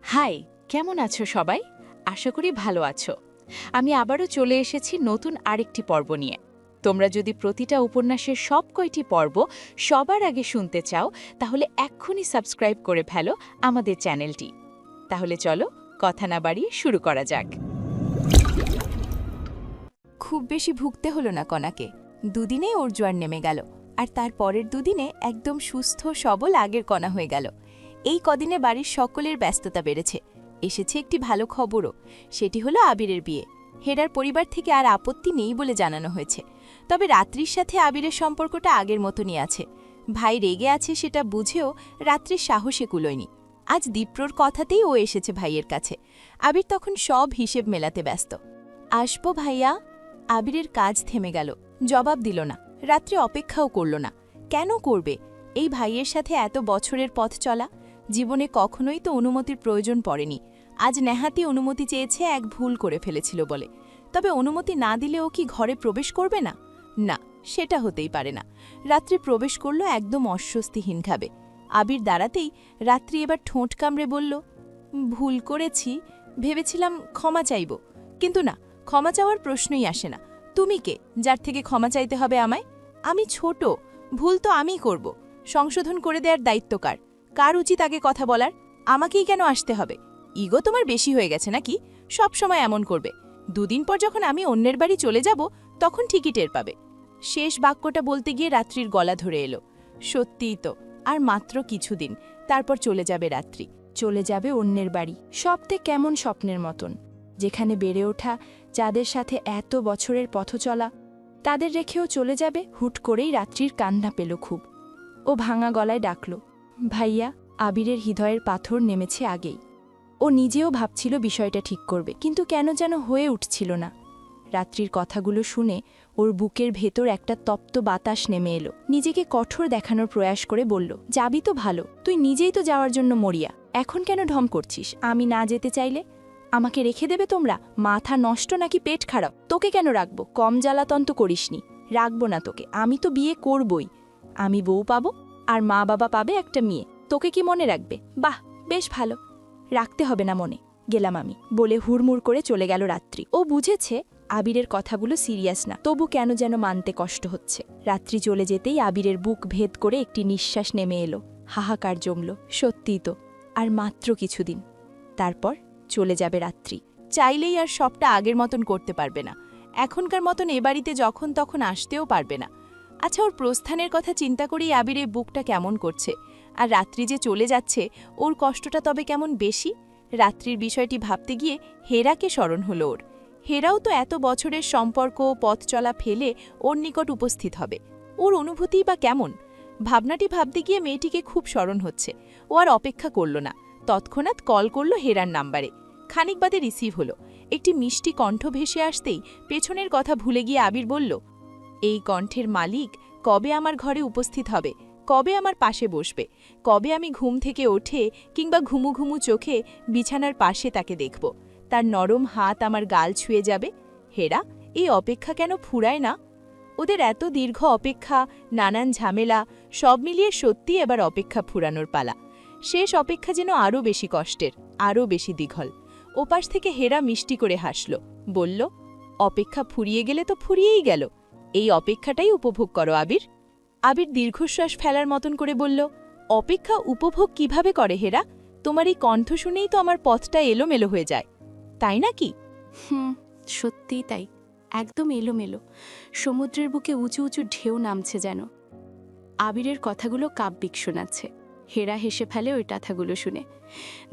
High, কেমন আছো সবাই? আশা করি ভালো আছো। আমি আবারও চলে এসেছি নতুন আরেকটি পর্ব নিয়ে। তোমরা যদি প্রতিটা উপন্যাসের সব কয়টি পর্ব সবার আগে শুনতে চাও, তাহলে এক্ষুনি সাবস্ক্রাইব করে ফেলো আমাদের চ্যানেলটি। তাহলে চলো, কথা না বাড়িয়ে শুরু করা যাক। খুব বেশি ভুগতে হলো না কণাকে। দুদিনেই ওর জ্বর নেমে গেল, আর তার পরের দুদিনে একদম সুস্থ সবল আগের কণা হয়ে গেল। এই কদিনে বাড়ির সকলের ব্যস্ততা বেড়েছে। এসেছে একটি ভালো খবরও, সেটি হলো আবিরের বিয়ে। হেরার পরিবার থেকে আর আপত্তি নেই বলে জানানো হয়েছে। তবে রাত্রির সাথে আবিরের সম্পর্কটা আগের মতনই আছে। ভাই রেগে আছে সেটা বুঝেও রাত্রির সাহসে কুলোয়নি। আজ দীপ্রর কথাতেই ও এসেছে ভাইয়ের কাছে। আবির তখন সব হিসেব মেলাতে ব্যস্ত। আসবো ভাইয়া। আবিরের কাজ থেমে গেল, জবাব দিল না। রাত্রে অপেক্ষাও করল না। কেন করবে? এই ভাইয়ের সাথে এত বছরের পথ চলা, জীবনে কখনোই তো অনুমতির প্রয়োজন পড়েনি। আজ নেহাতি অনুমতি চেয়েছে এক ভুল করে ফেলেছিল বলে। তবে অনুমতি না দিলেও কি ঘরে প্রবেশ করবে না? না, সেটা হতেই পারে না। রাত্রি প্রবেশ করল একদম অস্বস্তিহীনভাবে। আবির দাঁড়াতেই রাত্রি এবার ঠোঁট কামড়ে বলল, ভুল করেছি, ভেবেছিলাম ক্ষমা চাইব, কিন্তু না, ক্ষমা চাওয়ার প্রশ্নই আসে না। তুমি কে, যার থেকে ক্ষমা চাইতে হবে আমায়? আমি ছোট, ভুল তো আমিই করব। সংশোধন করে দেওয়ার দায়িত্ব কার? কার উচিত আগে কথা বলার? আমাকেই কেন আসতে হবে? ইগো তোমার বেশি হয়ে গেছে নাকি? সব সময় এমন করবে। দুদিন পর যখন আমি অন্যের বাড়ি চলে যাব, তখন ঠিকই টের পাবে। শেষ বাক্যটা বলতে গিয়ে রাত্রির গলা ধরে এলো। সত্যিই তো, আর মাত্র কিছুদিন, তারপর চলে যাবে রাত্রি। চলে যাবে অন্যের বাড়ি, সবতে কেমন স্বপ্নের মতন, যেখানে বেড়ে ওঠা, যাদের সাথে এত বছরের পথ চলা, তাদের রেখেও চলে যাবে। হুট করেই রাত্রির কান্না পেল খুব। ও ভাঙা গলায় ডাকল, ভাইয়া। আবিরের হৃদয়ের পাথর নেমেছে আগেই। ও নিজেও ভাবছিল বিষয়টা ঠিক করবে, কিন্তু কেন যেন হয়ে উঠছিল না। রাত্রির কথাগুলো শুনে ওর বুকের ভেতর একটা তপ্ত বাতাস নেমে এলো। নিজেকে কঠোর দেখানোর প্রয়াস করে বলল, যাবি তো ভালো, তুই নিজেই তো যাওয়ার জন্য মরিয়া, এখন কেন ঢং করছিস? আমি না যেতে চাইলে আমাকে রেখে দেবে তোমরা? মাথা নষ্ট নাকি পেট খারাপ? তোকে কেন রাখবো? কম জ্বালাতন তো করিসনি। রাখবো না তোকে, আমি তো বিয়ে করবই। আমি বউ পাবো, আর মা বাবা পাবে একটা মেয়ে। তোকে কি মনে রাখবে? বাহ, বেশ ভালো। রাখতে হবে না মনে, গেলাম আমি, বলে হুড়মুড় করে চলে গেল রাত্রি। ও বুঝেছে আবিরের কথাগুলো সিরিয়াস না, তবু কেন যেন মানতে কষ্ট হচ্ছে। রাত্রি চলে যেতেই আবিরের বুক ভেদ করে একটি নিঃশ্বাস নেমে এলো। হাহাকার জমল। সত্যিই তো, আর মাত্র কিছুদিন, তারপর চলে যাবে রাত্রি। চাইলেই আর সবটা আগের মতন করতে পারবে না। এখনকার মতন এ বাড়িতে যখন তখন আসতেও পারবে না। আচ্ছা, ওর প্রস্থানের কথা চিন্তা করেই আবিরের বুকটা কেমন করছে। আর রাত্রি যে চলে যাচ্ছে, ওর কষ্টটা তবে কেমন বেশি। রাত্রির বিষয়টি ভাবতে গিয়ে হেরাকে স্মরণ হলো ওর। হেরাও তো এত বছরের সম্পর্ক, পথ চলা ফেলে ওর নিকট উপস্থিত হবে। ওর অনুভূতিই বা কেমন? ভাবনাটি ভাবতে গিয়ে মেয়েটিকে খুব স্মরণ হচ্ছে। ও আর অপেক্ষা করল না, তৎক্ষণাৎ কল করল হেরার নাম্বারে। খানিক বাদে রিসিভ হলো। একটি মিষ্টি কণ্ঠ ভেসে আসতেই পেছনের কথা ভুলে গিয়ে আবির বলল, এই কণ্ঠের মালিক কবে আমার ঘরে উপস্থিত হবে? কবে আমার পাশে বসবে? কবে আমি ঘুম থেকে ওঠে কিংবা ঘুমু ঘুমু চোখে বিছানার পাশে তাকে দেখব? তার নরম হাত আমার গাল ছুঁয়ে যাবে? হেরা, এই অপেক্ষা কেন ফুরায় না? ওদের এত দীর্ঘ অপেক্ষা, নানান ঝামেলা, সব মিলিয়ে সত্যি এবার অপেক্ষা ফুরানোর পালা। শেষ অপেক্ষা যেন আরও বেশি কষ্টের, আরও বেশি দীঘল। ওপাশ থেকে হেরা মিষ্টি করে হাসল, বলল, অপেক্ষা ফুরিয়ে গেলে তো ফুরিয়েই গেল, এই অপেক্ষাটাই উপভোগ করো আবির। আবির দীর্ঘশ্বাস ফেলার মতন করে বলল, অপেক্ষা উপভোগ কিভাবে করে হেরা? তোমার এই কণ্ঠ শুনেই তো আমার পথটা এলোমেলো হয়ে যায়, তাই নাকি? সত্যিই তাই, একদম এলোমেলো। সমুদ্রের বুকে উঁচু উঁচু ঢেউ নামছে যেন। আবিরের কথাগুলো কাব্যিক শোনাচ্ছে। হেরা হেসে ফেলে ওই কথাগুলো শুনে।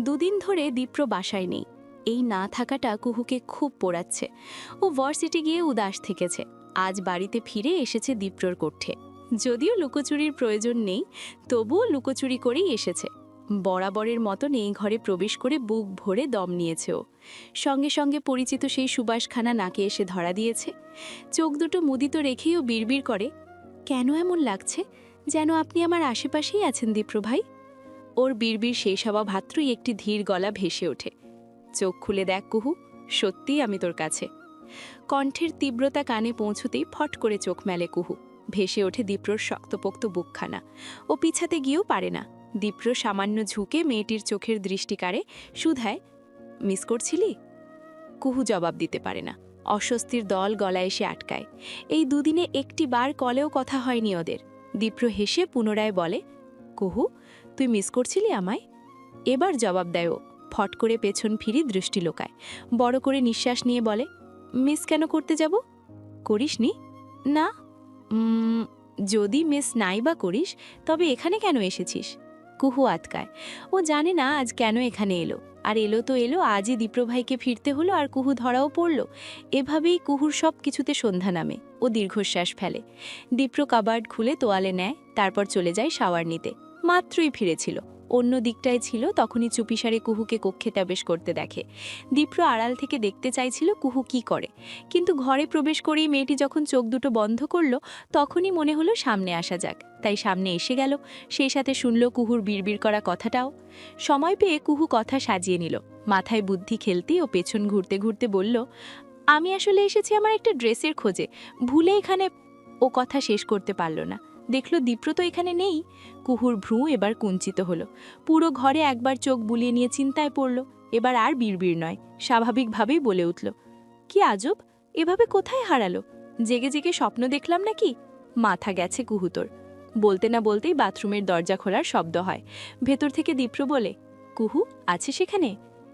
দুদিন ধরে দীপ্র বাসায় নেই। এই না থাকাটা কুহুকে খুব পোড়াচ্ছে। ও ভার্সিটি গিয়ে উদাস থেকেছে। আজ বাড়িতে ফিরে এসেছে দীপ্রর কক্ষে। যদিও লুকোচুরির প্রয়োজন নেই, তবুও লুকোচুরি করেই এসেছে। বরাবরের মতন এই ঘরে প্রবেশ করে বুক ভরে দম নিয়েছে ও। সঙ্গে সঙ্গে পরিচিত সেই সুবাসখানা নাকে এসে ধরা দিয়েছে। চোখ দুটো মুদিত রেখেই ও বিড়বিড় করে, কেন এমন লাগছে, যেন আপনি আমার আশেপাশেই আছেন দীপ্র ভাই। ওর বিড়বিড় শেষ হওয়া ভাত্রই একটি ধীর গলা ভেসে ওঠে, চোখ খুলে দেখ কুহু, সত্যিই আমি তোর কাছে। কণ্ঠের তীব্রতা কানে পৌঁছতেই ফট করে চোখ মেলে কুহু। ভেসে ওঠে দীপ্রর শক্তপোক্ত বুকখানা। ও পিছাতে গিয়েও পারে না, দীপ্র সামান্য ঝুঁকে মেয়েটির চোখের দৃষ্টি কাড়ে, শুধায়, মিস করছিলি? কুহু জবাব দিতে পারে না। অস্বস্তির দল গলায় এসে আটকায়। এই দুদিনে একটি বার কলেও কথা হয়নি ওদের। দীপ্র হেসে পুনরায় বলে, কুহু, তুই মিস করছিলি আমায়? এবার জবাব দেয় ও, ফট করে পেছন ফিরি দৃষ্টি লোকায়। বড় করে নিঃশ্বাস নিয়ে বলে, মিস কেন করতে যাব? করিসনি? না। যদি মিস নাই বা করিস, তবে এখানে কেন এসেছিস? কুহু আটকায়। ও জানে না আজ কেন এখানে এলো, আর এলো তো এলো, আজই দীপ্রভাইকে ফিরতে হলো আর কুহু ধরাও পড়ল। এভাবেই কুহুর সব কিছুতে সন্ধ্যা নামে। ও দীর্ঘশ্বাস ফেলে। দীপ্র কাবার্ড খুলে তোয়ালে নেয়, তারপর চলে যায় শাওয়ার নিতে। মাত্রই ফিরেছিল, অন্য দিকটায় ছিল, তখনই চুপিসারে কুহুকে কক্ষে প্রবেশ করতে দেখে। দীপ্র আড়াল থেকে দেখতে চাইছিল কুহু কি করে, কিন্তু ঘরে প্রবেশ করেই মেয়েটি যখন চোখ দুটো বন্ধ করল, তখনই মনে হলো সামনে আসা যাক, তাই সামনে এসে গেল। সেই সাথে শুনল কুহুর বিড়বিড় করা কথাটাও। সময় পেয়ে কুহু কথা সাজিয়ে নিল। মাথায় বুদ্ধি খেলতেই ও পেছন ঘুরতে ঘুরতে বলল, আমি আসলে এসেছি আমার একটা ড্রেসের খোঁজে, ভুলে এখানে। ও কথা শেষ করতে পারল না, দেখল দীপ্র তো এখানে নেই। কুহুর ভ্রু এবার কুঞ্চিত হলো। পুরো ঘরে একবার চোখ বুলিয়ে নিয়ে চিন্তায় পড়ল। এবার আর বিড়বিড় নয়, স্বাভাবিকভাবেই বলে উঠল, কি আজব, এভাবে কোথায় হারালো? জেগে জেগে স্বপ্ন দেখলাম নাকি? মাথা গেছে কুহুতোর। বলতে না বলতেই বাথরুমের দরজা খোলার শব্দ হয়। ভেতর থেকে দীপ্র বলে, কুহু আছে সেখানে?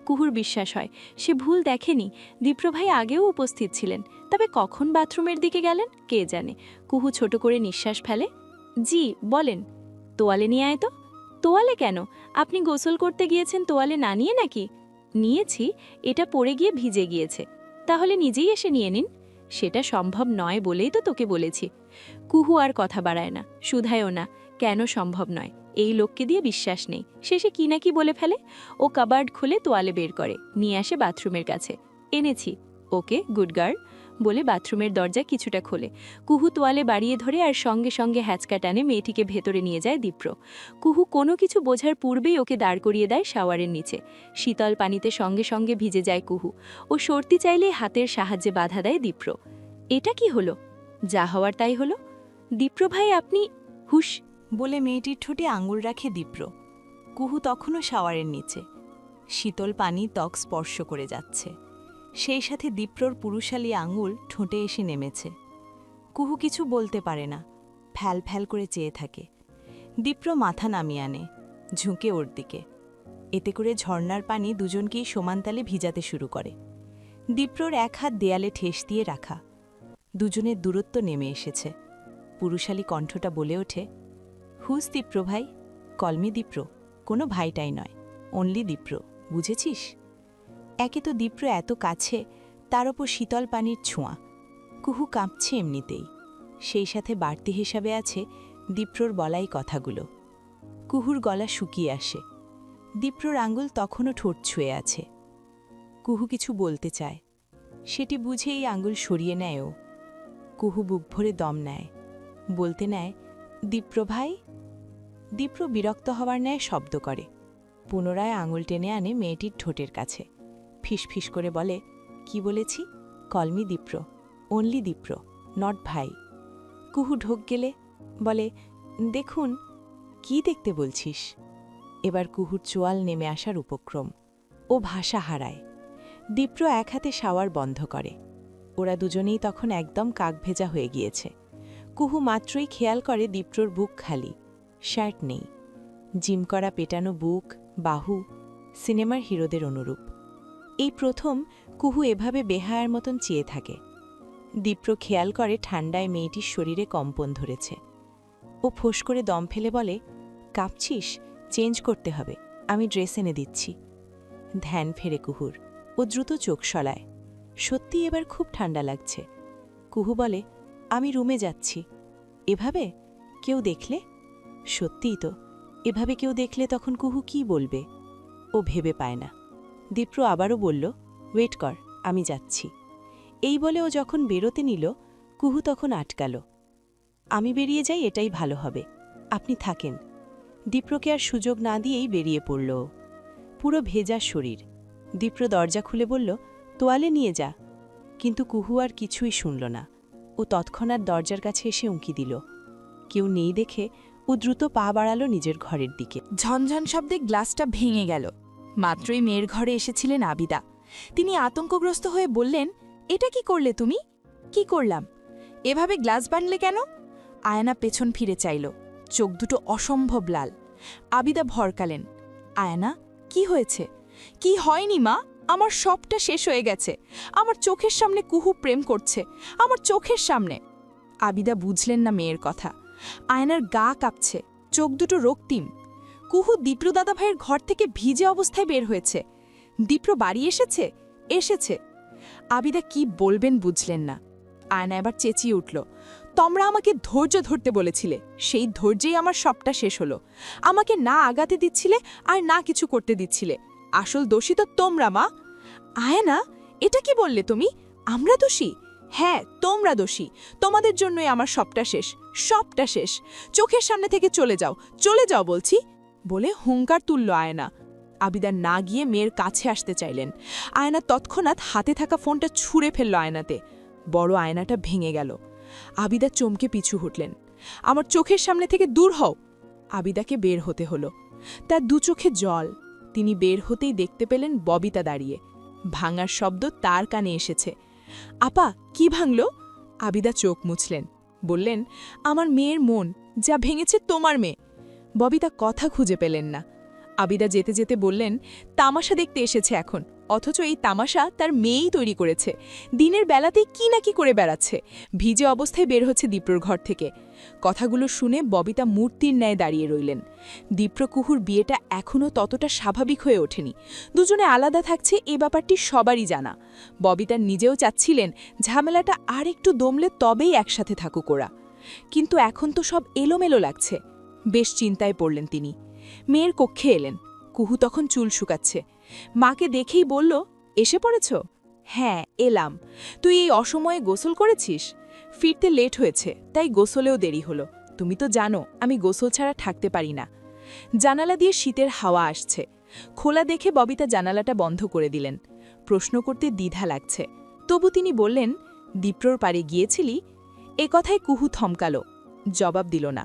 কুহুর বিশ্বাস হয়, সে ভুল দেখেনি। দীপ্র ভাই আগেও উপস্থিত ছিলেন, তবে কখন বাথরুমের দিকে গেলেন কে জানে। কুহু ছোট করে নিঃশ্বাস ফেলে, জি বলেন। তোয়ালে নিয়ে আয় তো। তোয়ালে কেন? আপনি গোসল করতে গিয়েছেন তোয়ালে না নিয়ে নাকি? নিয়েছি, এটা পড়ে গিয়ে ভিজে গিয়েছে। তাহলে নিজেই এসে নিয়ে নিন। সেটা সম্ভব নয় বলেই তো তোকে বলেছি। কুহু আর কথা বাড়ায় না, শুধায়ও না, কেন সম্ভব নয়, এই লোককে দিয়ে বিশ্বাস নেই। শেষে কি না কি বলে ফেলে। ও কাবার্ড খুলে তোয়ালে বের করে নিয়ে আসে বাথরুমের কাছে। এনেছি। ওকে, গুড গার্ল বলে বাথরুমের দরজা কিছুটা খোলে। কুহু তোয়ালে বাড়িয়ে ধরে আর সঙ্গে সঙ্গে হ্যাচকা টানে মেয়েটিকে ভেতরে নিয়ে যায় দীপ্র। কুহু কোনো কিছু বোঝার পূর্বেই ওকে দাঁড় করিয়ে দেয় শাওয়ারের নিচে। শীতল পানিতে সঙ্গে সঙ্গে ভিজে যায় কুহু। ও সর্দি চাইলেই হাতের সাহায্যে বাধা দেয় দীপ্র। এটা কি হলো? যা হওয়ার তাই হলো। দীপ্র ভাই আপনি, হুশ বলে মেয়েটির ঠোঁটে আঙুল রাখে দীপ্র। কুহু তখনও শাওয়ারের নিচে। শীতল পানি ত্বক স্পর্শ করে যাচ্ছে। সেই সাথে দীপ্রর পুরুষালী আঙুল ঠোঁটে এসে নেমেছে। কুহু কিছু বলতে পারে না, ফ্যাল ফ্যাল করে চেয়ে থাকে। দীপ্র মাথা নামিয়ে আনে, ঝুঁকে ওর দিকে। এতে করে ঝর্ণার পানি দুজনকেই সমানতালে ভিজাতে শুরু করে। দীপ্রর এক হাত দেয়ালে ঠেস দিয়ে রাখা। দুজনের দূরত্ব নেমে এসেছে। পুরুষালী কণ্ঠটা বলে ওঠে, হুস দীপ্র ভাই? কলমি দীপ্র, কোনো ভাইটাই নয়, অনলি দীপ্র, বুঝেছিস? একে তো দীপ্র এত কাছে, তার ওপর শীতল পানির ছোঁয়া। কুহু কাঁপছে এমনিতেই। সেই সাথে বাড়তি হিসাবে আছে দীপ্রর বলাই কথাগুলো। কুহুর গলা শুকিয়ে আসে। দীপ্রর আঙুল তখনও ঠোঁট ছুঁয়ে আছে। কুহু কিছু বলতে চায়, সেটি বুঝে এই আঙুল সরিয়ে নেয় ও। কুহু বুক ভরে দম নেয়, বলতে নেয়, দীপ্র ভাই। দীপ্র বিরক্ত হওয়ার ন্যায় শব্দ করে। পুনরায় আঙুল টেনে আনে মেয়েটির ঠোঁটের কাছে। ফিসফিস করে বলে, কি বলেছি? কলমি দীপ্র, অনলি দীপ্র, নট ভাই। কুহু ঢোক গেলে বলে, দেখুন। কি দেখতে বলছিস? এবার কুহুর চোয়াল নেমে আসার উপক্রম। ও ভাষা হারায়। দীপ্র এক হাতে শাওয়ার বন্ধ করে। ওরা দুজনেই তখন একদম কাকভেজা হয়ে গিয়েছে। কুহু মাত্রই খেয়াল করে দীপ্রর বুক খালি, শার্ট নেই। জিম করা পেটানো বুক, বাহু, সিনেমার হিরোদের অনুরূপ। এই প্রথম কুহু এভাবে বেহায়ার মতন চেয়ে থাকে। দীপ্র খেয়াল করে ঠান্ডায় মেয়েটির শরীরে কম্পন ধরেছে। ও ফোঁস করে দম ফেলে বলে, কাঁপছিস? চেঞ্জ করতে হবে, আমি ড্রেস এনে দিচ্ছি। ধ্যান ফেরে কুহুর। ও দ্রুত চোখ সলায়। সত্যি এবার খুব ঠান্ডা লাগছে। কুহু বলে, আমি রুমে যাচ্ছি। এভাবে কেউ দেখলে? সত্যিই তো, এভাবে কেউ দেখলে তখন কুহু কি বলবে? ও ভেবে পায় না। দীপ্র আবারও বলল, ওয়েট কর, আমি যাচ্ছি। এই বলে ও যখন বেরোতে নিল, কুহু তখন আটকাল। আমি বেরিয়ে যাই, এটাই ভালো হবে, আপনি থাকেন। দীপ্রকে আর সুযোগ না দিয়েই বেরিয়ে পড়ল। পুরো ভেজা শরীর। দীপ্র দরজা খুলে বলল, তোয়ালে নিয়ে যা। কিন্তু কুহু আর কিছুই শুনল না। ও তৎক্ষণাৎ দরজার কাছে এসে উঁকি দিল। কেউ নেই দেখে ও ও দ্রুত পা বাড়ালো নিজের ঘরের দিকে। ঝনঝন শব্দে গ্লাসটা ভেঙে গেল। মাত্রই মেয়ের ঘরে এসেছিলেন আবিদা। তিনি আতঙ্কগ্রস্ত হয়ে বললেন, এটা কি করলে তুমি? কি করলাম? এভাবে গ্লাস ভাঙলে কেন? আয়না পেছন ফিরে চাইল, চোখ দুটো অসম্ভব লাল। আবিদা ভরকালেন, আয়না, কি হয়েছে? কি হয়নি মা, আমার সবটা শেষ হয়ে গেছে। আমার চোখের সামনে কুহু প্রেম করছে, আমার চোখের সামনে। আবিদা বুঝলেন না মেয়ের কথা। আয়নার গা কাঁপছে, চোখ দুটো রক্তিম। কুহু দীপ্র দাদাভাইয়ের ঘর থেকে ভিজে অবস্থায় বের হয়েছে। দীপ্র বাড়ি এসেছে? এসেছে। আবিদা কি বলবেন বুঝলেন না। আয়না এবার চেঁচিয়ে উঠল, তোমরা আমাকে ধৈর্য ধরতে বলেছিলে, সেই ধৈর্যেই আমার সবটা শেষ হলো। আমাকে না আগাতে দিচ্ছিলে আর না কিছু করতে দিচ্ছিলে। আসল দোষী তো তোমরা মা। আয়না, এটা কি বললে তুমি? আমরা দোষী? হ্যাঁ, তোমরা দোষী। তোমাদের জন্যই আমার সবটা শেষ, সবটা শেষ। চোখের সামনে থেকে চলে যাও, চলে যাও বলছি, বলে হুঙ্কার তুলল আয়না। আবিদা না গিয়ে মেয়ের কাছে আসতে চাইলেন। আয়না তৎক্ষণাৎ হাতে থাকা ফোনটা ছুঁড়ে ফেলল আয়নাতে। বড় আয়নাটা ভেঙে গেল। আবিদা চমকে পিছু হটলেন। আমার চোখের সামনে থেকে দূর হও। আবিদাকে বের হতে হলো। তার দু চোখে জল। তিনি বের হতেই দেখতে পেলেন ববিতা দাঁড়িয়ে। ভাঙার শব্দ তার কানে এসেছে। আপা, কি ভাঙল? আবিদা চোখ মুছলেন, বললেন, আমার মেয়ের মন, যা ভেঙেছে তোমার মেয়ে। ববিতা কথা খুঁজে পেলেন না। আবিদা যেতে যেতে বললেন, তামাশা দেখতে এসেছে এখন, অথচ এই তামাশা তার মেয়েই তৈরি করেছে। দিনের বেলাতেই কি না কি করে বেড়াচ্ছে। ভিজে অবস্থায় বের হচ্ছে দীপ্রর ঘর থেকে। কথাগুলো শুনে ববিতা মূর্তির ন্যায় দাঁড়িয়ে রইলেন। দীপ্র কুহুর বিয়েটা এখনও ততটা স্বাভাবিক হয়ে ওঠেনি। দুজনে আলাদা থাকছে এ ব্যাপারটি সবারই জানা। ববিতা নিজেও চাচ্ছিলেন ঝামেলাটা আর একটু দমলে তবেই একসাথে থাকুক ওরা। কিন্তু এখন তো সব এলোমেলো লাগছে। বেশ চিন্তায় পড়লেন তিনি। মেয়ের কক্ষে এলেন। কুহু তখন চুল শুকাচ্ছে। মাকে দেখেই বলল, এসে পড়েছ? হ্যাঁ, এলাম। তুই এই অসময়ে গোসল করেছিস? ফিরতে লেট হয়েছে, তাই গোসলেও দেরি হলো। তুমি তো জানো আমি গোসল ছাড়া থাকতে পারি না। জানালা দিয়ে শীতের হাওয়া আসছে। খোলা দেখে ববিতা জানালাটা বন্ধ করে দিলেন। প্রশ্ন করতে দ্বিধা লাগছে। তবু তিনি বললেন, দীপ্রর পারে গিয়েছিলি? এ কথায় কুহু থমকালো, জবাব দিল না।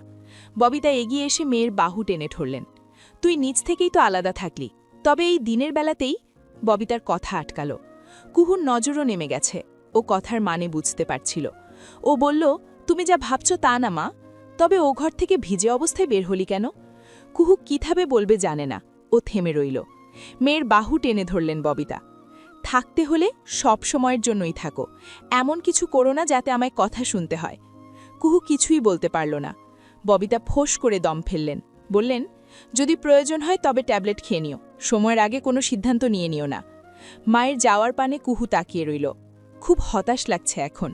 ববিতা এগিয়ে এসে মেয়ের বাহু টেনে ধরলেন। তুই নিজ থেকেই তো আলাদা থাকলি, তবে এই দিনের বেলাতেই? ববিতার কথা আটকাল। কুহুর নজরও নেমে গেছে। ও কথার মানে বুঝতে পারছিল। ও বলল, তুমি যা ভাবছ তা না মা, তবে ও ঘর থেকে ভিজে অবস্থায় বের হলি কেন? কুহু কিভাবে বলবে জানে না। ও থেমে রইল। মেয়ের বাহু টেনে ধরলেন ববিতা। থাকতে হলে সব সময়ের জন্যই থাকো, এমন কিছু করো না যাতে আমায় কথা শুনতে হয়। কুহু কিছুই বলতে পারল না। ববিতা ফোঁস করে দম ফেললেন, বললেন, যদি প্রয়োজন হয় তবে ট্যাবলেট খেয়ে নিও, সময়ের আগে কোনো সিদ্ধান্ত নিয়ে নিও না। মায়ের যাওয়ার পানে কুহু তাকিয়ে রইল। খুব হতাশ লাগছে এখন।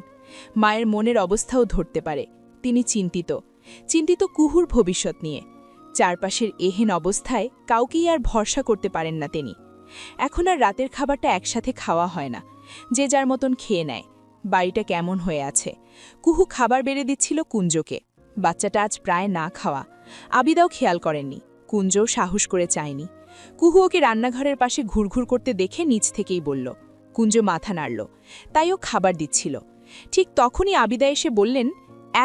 মায়ের মনের অবস্থাও ধরতে পারে। তিনি চিন্তিত কুহুর ভবিষ্যৎ নিয়ে। চারপাশের এহেন অবস্থায় কাউকেই আর ভরসা করতে পারেন না তিনি। এখন আর রাতের খাবারটা একসাথে খাওয়া হয় না, যে যার মতন খেয়ে নেয়। বাড়িটা কেমন হয়ে আছে। কুহু খাবার বেড়ে দিচ্ছিল কুঞ্জকে। বাচ্চাটা আজ প্রায় না খাওয়া। আবিদাও খেয়াল করেননি, কুঞ্জও সাহস করে চায়নি। কুহু ওকে রান্নাঘরের পাশে ঘুরঘুর করতে দেখে নিচ থেকেই বলল। কুঞ্জ মাথা নাড়ল, তাই ও খাবার দিচ্ছিল। ঠিক তখনই আবিদা এসে বললেন,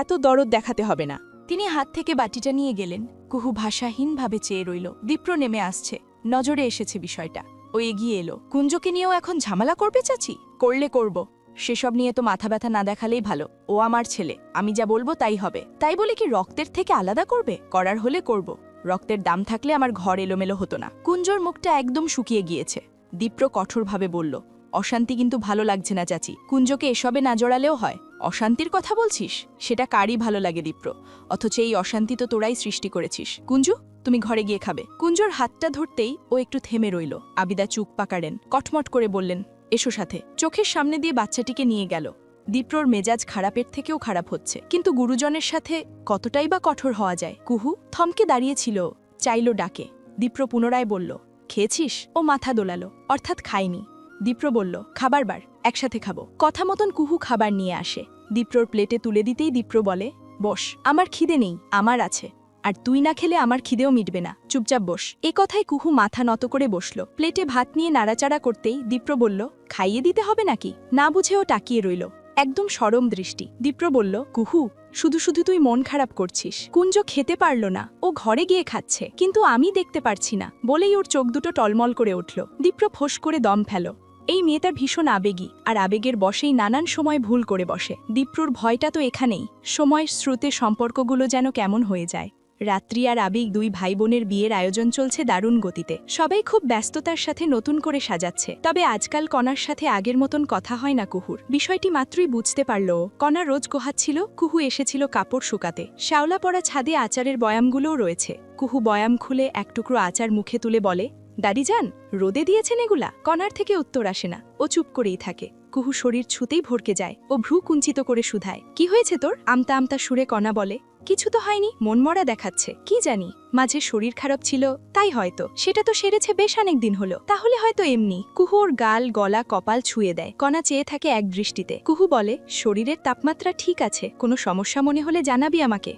এত দরদ দেখাতে হবে না। তিনি হাত থেকে বাটিটা নিয়ে গেলেন। কুহু ভাষাহীনভাবে চেয়ে রইল। দীপ্র নেমে আসছে, নজরে এসেছে বিষয়টা। ও এগিয়ে এলো। কুঞ্জকে নিয়েও এখন ঝামেলা করবে চাচি? করলে করব, সেসব নিয়ে তো মাথা ব্যথা না দেখালেই ভালো। ও আমার ছেলে, আমি যা বলবো তাই হবে। তাই বলে কি রক্তের থেকে আলাদা করবে? করার হলে করব। রক্তের দাম থাকলে আমার ঘর এলোমেলো হতো না। কুঞ্জর মুখটা একদম শুকিয়ে গিয়েছে। দীপ্র কঠোরভাবে বলল, অশান্তি কিন্তু ভালো লাগছে না চাচি। কুঞ্জকে এসবে না জড়ালেও হয়। অশান্তির কথা বলছিস? সেটা কারই ভালো লাগে দীপ্র, অথচ এই অশান্তি তো তোরাই সৃষ্টি করেছিস। কুঞ্জু, তুমি ঘরে গিয়ে খাবে। কুঞ্জর হাতটা ধরতেই ও একটু থেমে রইল। আবিদা চুপ পাকাড়েন, কটমট করে বললেন, এসো সাথে। চোখের সামনে দিয়ে বাচ্চাটিকে নিয়ে গেল। দীপ্রর মেজাজ খারাপের থেকেও খারাপ হচ্ছে, কিন্তু গুরুজনের সাথে কতটাই বা কঠোর হওয়া যায়। কুহু থমকে দাঁড়িয়েছিল, চাইল ডাকে। দীপ্র পুনরায় বলল, খেয়েছিস? ও মাথা দোলালো, অর্থাৎ খায়নি। দীপ্র বলল, খাবার বার, একসাথে খাবো। কথা মতন কুহু খাবার নিয়ে আসে। দীপ্রর প্লেটে তুলে দিতেই দীপ্র বলে, বস, আমার খিদে নেই, আমার আছে। আর তুই না খেলে আমার খিদেও মিটবে না, চুপচাপ বস। এ কথায় কুহু মাথা নত করে বসল। প্লেটে ভাত নিয়ে নাড়াচাড়া করতেই দীপ্র বলল, খাইয়ে দিতে হবে নাকি? না বুঝেও তাকিয়ে রইল, একদম সরম দৃষ্টি। দীপ্র বলল, কুহু, শুধু শুধু তুই মন খারাপ করছিস। কুঞ্জ খেতে পারল না, ও ঘরে গিয়ে খাচ্ছে, কিন্তু আমি দেখতে পারছি না বলেই ওর চোখ দুটো টলমল করে উঠল। দীপ্র ফোঁস করে দম ফেল। এই মেয়েটার ভীষণ আবেগী, আর আবেগের বশেই নানান সময় ভুল করে বসে। দীপ্রর ভয়টা তো এখানেই, সময়ের স্রোতে সম্পর্কগুলো যেন কেমন হয়ে যায়। রাত্রি আর আবেগ দুই ভাই বোনের বিয়ের আয়োজন চলছে দারুণ গতিতে। সবাই খুব ব্যস্ততার সাথে নতুন করে সাজাচ্ছে। তবে আজকাল কণার সাথে আগের মতন কথা হয় না কুহুর। বিষয়টি মাত্রই বুঝতে পারল ও। কণা রোজ গোহাচ্ছিল, কুহু এসেছিল কাপড় শুকাতে। শ্যাওলা পড়া ছাদে আচারের বয়ামগুলোও রয়েছে। কুহু বয়াম খুলে এক টুকরো আচার মুখে তুলে বলে, দাদি যান, রোদে দিয়েছেন এগুলা? কণার থেকে উত্তর আসে না, ও চুপ করেই থাকে। কুহু শরীর ছুতেই ভরকে যায়। ও ভ্রু কুঞ্চিত করে শুধায়, কি হয়েছে তোর? আমতা আমতা সুরে কণা বলে, কিছু তো হয়নি, মনমরা দেখাচ্ছে। কি জানি, মাঝে শরীর খারাপ ছিল, তাই হয়তো। সেটা তো সেরেছে বেশ অনেক দিন হলো, তাহলে হয়তো এমনি। কুহু ওর গাল, গলা, কপাল ছুঁয়ে দেয়। কণা চেয়ে থাকে এক দৃষ্টিতে। কুহু বলে, শরীরের তাপমাত্রা ঠিক আছে, কোনো সমস্যা মনে হলে জানাবি আমাকে।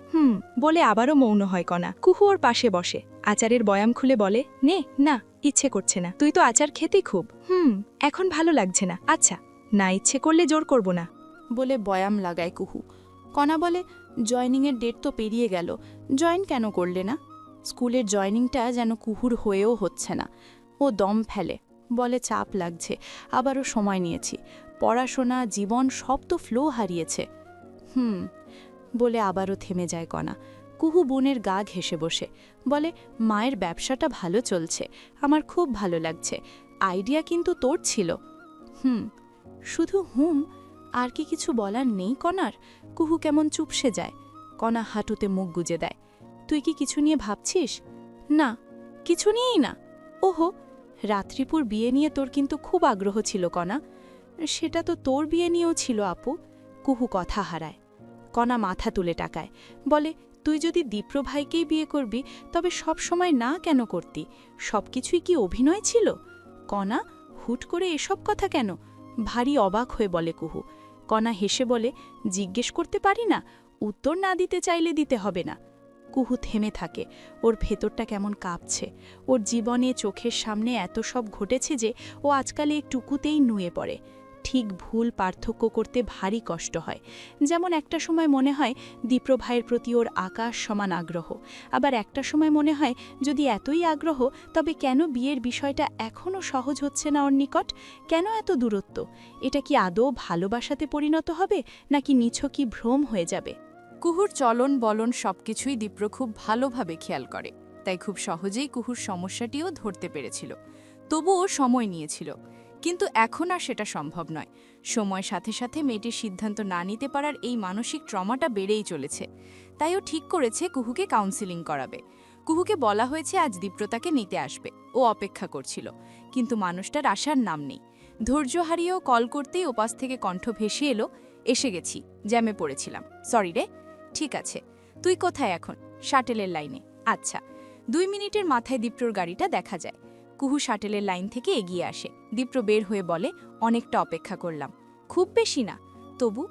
বলে আবারও মৌন হয় কণা। কুহু ওর পাশে বসে আচারের বয়াম খুলে বলে, নে না, ইচ্ছে করছে না। তুই তো আচার খেতে খুব। এখন ভালো লাগছে না। আচ্ছা, না ইচ্ছে করলে জোর করব না। বলে বয়াম লাগায় কুহু। কণা বলে, জয়নিংয়ের ডেট তো পেরিয়ে গেল, জয়েন কেন করলে না? স্কুলের জয়নিংটা যেন কুহুর হয়েও হচ্ছে না। ও দম ফেলে, বলে চাপ লাগছে, আবারও সময় নিয়েছি। পড়াশোনা, জীবন সব তো ফ্লো হারিয়েছে। বলে আবারও থেমে যায় কণা। কুহু বোনের গা ঘেঁষে বসে বলে, মায়ের ব্যবসাটা ভালো চলছে, আমার খুব ভালো লাগছে। আইডিয়া কিন্তু তোর ছিল। শুধু আর কি কিছু বলার নেই কণার? কুহু কেমন চুপসে যায়। কণা হাঁটুতে মুখ গুজে দেয়। তুই কি কিছু নিয়ে ভাবছিস? না, কিছু নিয়েই না। ওহো, রাত্রিপুর বিয়ে নিয়ে তোর কিন্তু খুব আগ্রহ ছিল কণা। সেটা তো তোর বিয়ে নিয়েও ছিল আপু। কুহু কথা হারায়। কণা মাথা তুলে টাকায়, বলে, তুই যদি দীপ্র ভাইকেই বিয়ে করবি তবে সব সময় না কেন করতি? সবকিছুই কি অভিনয় ছিল? কণা, হুট করে এসব কথা কেন? ভারী অবাক হয়ে বলে কুহু। কণা হেসে বলে, জিজ্ঞেস করতে পারি না, উত্তর না দিতে চাইলে দিতে হবে না। কুহু থেমে থাকে। ওর ভেতরটা কেমন কাঁপছে। ওর জীবনে চোখের সামনে এত সব ঘটেছে যে ও আজকাল একটুকুতেই নুয়ে পড়ে। ঠিক ভুল পার্থক্য করতে ভারী কষ্ট হয়। যেমন একটা সময় মনে হয় দীপ্র ভাইয়ের প্রতি ওর আকাশ সমান আগ্রহ, আবার একটা সময় মনে হয় যদি এতই আগ্রহ তবে কেন বিয়ের বিষয়টা এখনও সহজ হচ্ছে না ওর নিকট? কেন এত দূরত্ব? এটা কি আদৌ ভালোবাসাতে পরিণত হবে, নাকি নিছকই ভ্রম হয়ে যাবে? কুহুর চলন বলন সবকিছুই দীপ্র খুব ভালোভাবে খেয়াল করে, তাই খুব সহজেই কুহুর সমস্যাটিও ধরতে পেরেছিল। তবুও সময় নিয়েছিল, কিন্তু এখন আর সেটা সম্ভব নয়। সময়ের সাথে সাথে মেয়েটির সিদ্ধান্ত না নিতে পারার এই মানসিক ট্রমাটা বেড়েই চলেছে। তাই ও ঠিক করেছে কুহুকে কাউন্সিলিং করাবে। কুহুকে বলা হয়েছে আজ দীপ্র তাকে নিতে আসবে। ও অপেক্ষা করছিল, কিন্তু মানুষটার আসার নাম নেই। ধৈর্য হারিয়েও কল করতেই ওপাশ থেকে কণ্ঠ ভেসে এলো, এসে গেছি, জ্যামে পড়েছিলাম, সরি রে। ঠিক আছে, তুই কোথায় এখন? শাটেলের লাইনে। আচ্ছা। 2 মিনিটের মাথায় দীপ্রর গাড়িটা দেখা যায়। কুহু শাটেলের লাইন থেকে এগিয়ে আসে। দীপ্র বের হয়ে বলে, অনেকটা অপেক্ষা করলাম। খুব বেশি না, তবু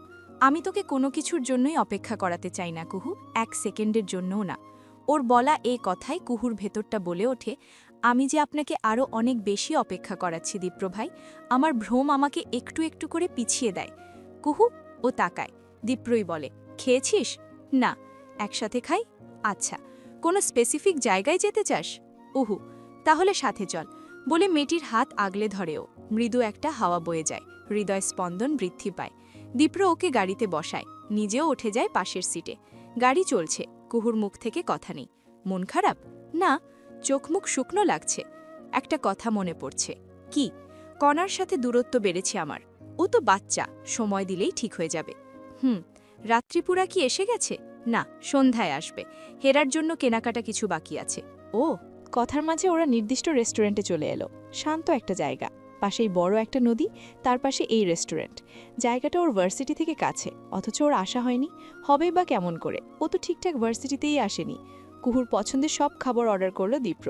আমি তোকে কোনো কিছুর জন্যই অপেক্ষা করাতে চাই না কুহু, 1 সেকেন্ডের জন্যও না। ওর বলা এই কথায় কুহুর ভেতরটা বলে ওঠে, আমি যে আপনাকে আরও অনেক বেশি অপেক্ষা করাচ্ছি দীপ্র ভাই। আমার ভ্রম আমাকে একটু একটু করে পিছিয়ে দেয়। কুহু ও তাকায়। দীপ্রই বলে, খেয়েছিস? না। একসাথে খাই? আচ্ছা। কোনো স্পেসিফিক জায়গায় যেতে চাস? উহু, তাহলে সাথে চল। বলে মেয়েটির হাত আগলে ধরেও মৃদু একটা হাওয়া বয়ে যায়। হৃদয় স্পন্দন বৃদ্ধি পায়। দীপ্র ওকে গাড়িতে বসায়, নিজেও উঠে যায় পাশের সিটে। গাড়ি চলছে, কুহুর মুখ থেকে কথা নেই। মন খারাপ? না, চোখ মুখ শুকনো লাগছে। একটা কথা মনে পড়ছে। কি? কণার সাথে দূরত্ব বেড়েছে আমার। ও তো বাচ্চা, সময় দিলেই ঠিক হয়ে যাবে। রাত্রিপুরা কি এসে গেছে? না, সন্ধ্যায় আসবে। হেরার জন্য কেনাকাটা কিছু বাকি আছে। ও। কথার মাঝে ওরা নির্দিষ্ট রেস্টুরেন্টে চলে এলো। শান্ত একটা জায়গা, পাশেই বড় একটা নদী, তার পাশে এই রেস্টুরেন্ট। জায়গাটা ওর ভার্সিটি থেকে কাছে, অথচ ওর আশা হয়নি। হবেই বা কেমন করে? ও তো ঠিকঠাক ভার্সিটিতেই আসেনি। কুহুর পছন্দের সব খাবার অর্ডার করলো দীপ্র,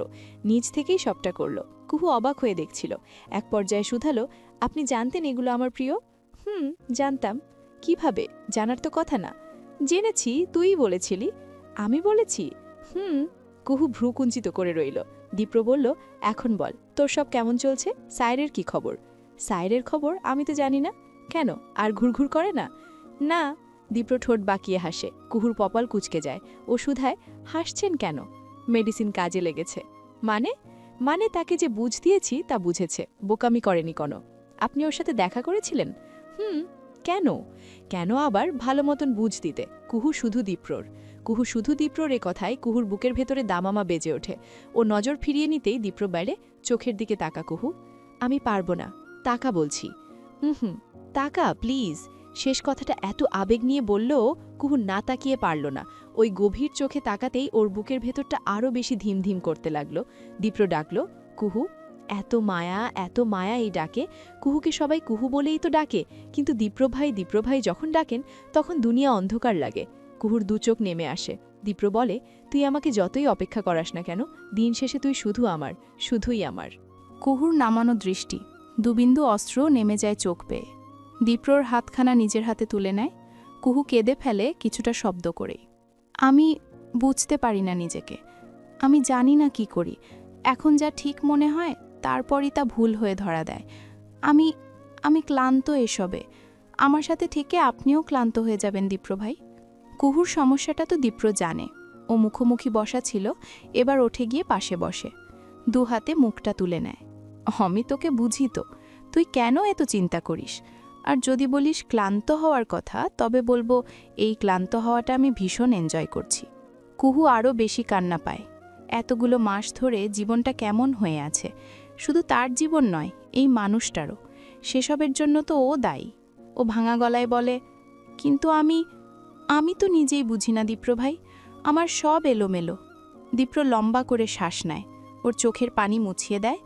নিজ থেকেই সবটা করলো। কুহু অবাক হয়ে দেখছিল। এক পর্যায়ে শুধালো, আপনি জানতেন এগুলো আমার প্রিয়? জানতাম। কিভাবে? জানার তো কথা না। জেনেছি, তুই বলেছিলি। আমি বলেছি? কুহু ভ্রু কুঞ্চিত করে রইল। দীপ্র বলল, এখন বল, তোর সব কেমন চলছে? সায়রের কি খবর? সায়রের খবর আমি তো জানি না। কেন, আর ঘুরঘুর করে না? না, দীপ্র ঠোঁট বাঁকিয়ে হাসে। কুহুর কপাল কুঁচকে যায়। ও শুধায়, হাসছেন কেন? মেডিসিন কাজে লেগেছে। মানে? মানে তাকে যে বুঝ দিয়েছি তা বুঝেছে, বোকামি করেনি কোনো। আপনি ওর সাথে দেখা করেছিলেন? কেন? কেন আবার ভালো মতন বুঝ দিতে। কুহু শুধু দীপ্রর এ কথায় কুহুর বুকের ভেতরে দামামা বেজে ওঠে। ও নজর ফিরিয়ে নিতেই দীপ্র বাইরে চোখের দিকে তাকা। কুহু, আমি পারবো না, তাকা বলছি। তাকা প্লিজ। শেষ কথাটা এত আবেগ নিয়ে বললেও কুহু না তাকিয়ে পারল না। ওই গভীর চোখে তাকাতেই ওর বুকের ভেতরটা আরও বেশি ধিমধিম করতে লাগলো। দীপ্র ডাকল, কুহু। এত মায়া এই ডাকে। কুহুকে সবাই কুহু বলেই তো ডাকে, কিন্তু দীপ্রভাই যখন ডাকেন তখন দুনিয়া অন্ধকার লাগে। কুহুর দু চোখ নেমে আসে। দীপ্র বলে, তুই আমাকে যতই অপেক্ষা করাস না কেন, দিন শেষে তুই শুধু আমার, শুধুই আমার। কুহুর নামানো দৃষ্টি, দুবিন্দু অস্ত্র নেমে যায় চোখ পেয়ে। দীপ্রর হাতখানা নিজের হাতে তুলে নেয়। কুহু কেঁদে ফেলে কিছুটা শব্দ করেই। আমি বুঝতে পারি না নিজেকে। আমি জানি না কি করি। এখন যা ঠিক মনে হয় তারপরই তা ভুল হয়ে ধরা দেয়। আমি ক্লান্ত এসবে। আমার সাথে থেকে আপনিও ক্লান্ত হয়ে যাবেন দীপ্রভাই। কুহুর সমস্যাটা তো দীপ্র জানে। ও মুখোমুখি বসা ছিল, এবার ওঠে গিয়ে পাশে বসে। দু হাতে মুখটা তুলে নেয়। আমি তোকে বুঝি তো, তুই কেন এত চিন্তা করিস? আর যদি বলিস ক্লান্ত হওয়ার কথা, তবে বলবো এই ক্লান্ত হওয়াটা আমি ভীষণ এনজয় করছি। কুহু আরও বেশি কান্না পায়। এতগুলো মাস ধরে জীবনটা কেমন হয়ে আছে, শুধু তার জীবন নয়, এই মানুষটারও। সেসবের জন্য তো ও দায়ী। ও ভাঙা গলায় বলে, কিন্তু আমি তো নিজেই বুঝি না দীপ্রভাই, আমার সব এলোমেলো। দীপ্র লম্বা করে শ্বাস নেয়, ওর চোখের পানি মুছিয়ে দেয়,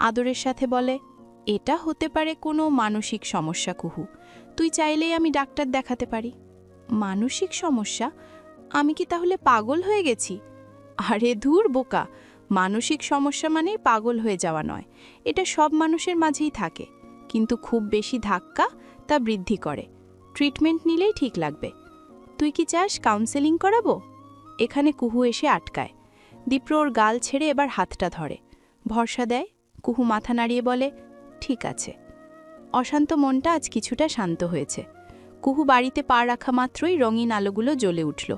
আদরের সাথে বলে, এটা হতে পারে কোনো মানসিক সমস্যা কুহু। তুই চাইলেই আমি ডাক্তার দেখাতে পারি। মানসিক সমস্যা? আমি কি তাহলে পাগল হয়ে গেছি? আরে ধুর বোকা, মানসিক সমস্যা মানেই পাগল হয়ে যাওয়া নয়। এটা সব মানুষের মাঝেই থাকে, কিন্তু খুব বেশি ধাক্কা তা বৃদ্ধি করে। ট্রিটমেন্ট নিলেই ঠিক লাগবে। তুই কি চাস কাউন্সেলিং করাবো? এখানে কুহু এসে আটকায়। দীপ্র ওর গাল ছেড়ে এবার হাতটা ধরে, ভরসা দেয়। কুহু মাথা নাড়িয়ে বলে, ঠিক আছে। অশান্ত মনটা আজ কিছুটা শান্ত হয়েছে। কুহু বাড়িতে পা রাখা মাত্রই রঙিন আলোগুলো জ্বলে উঠল।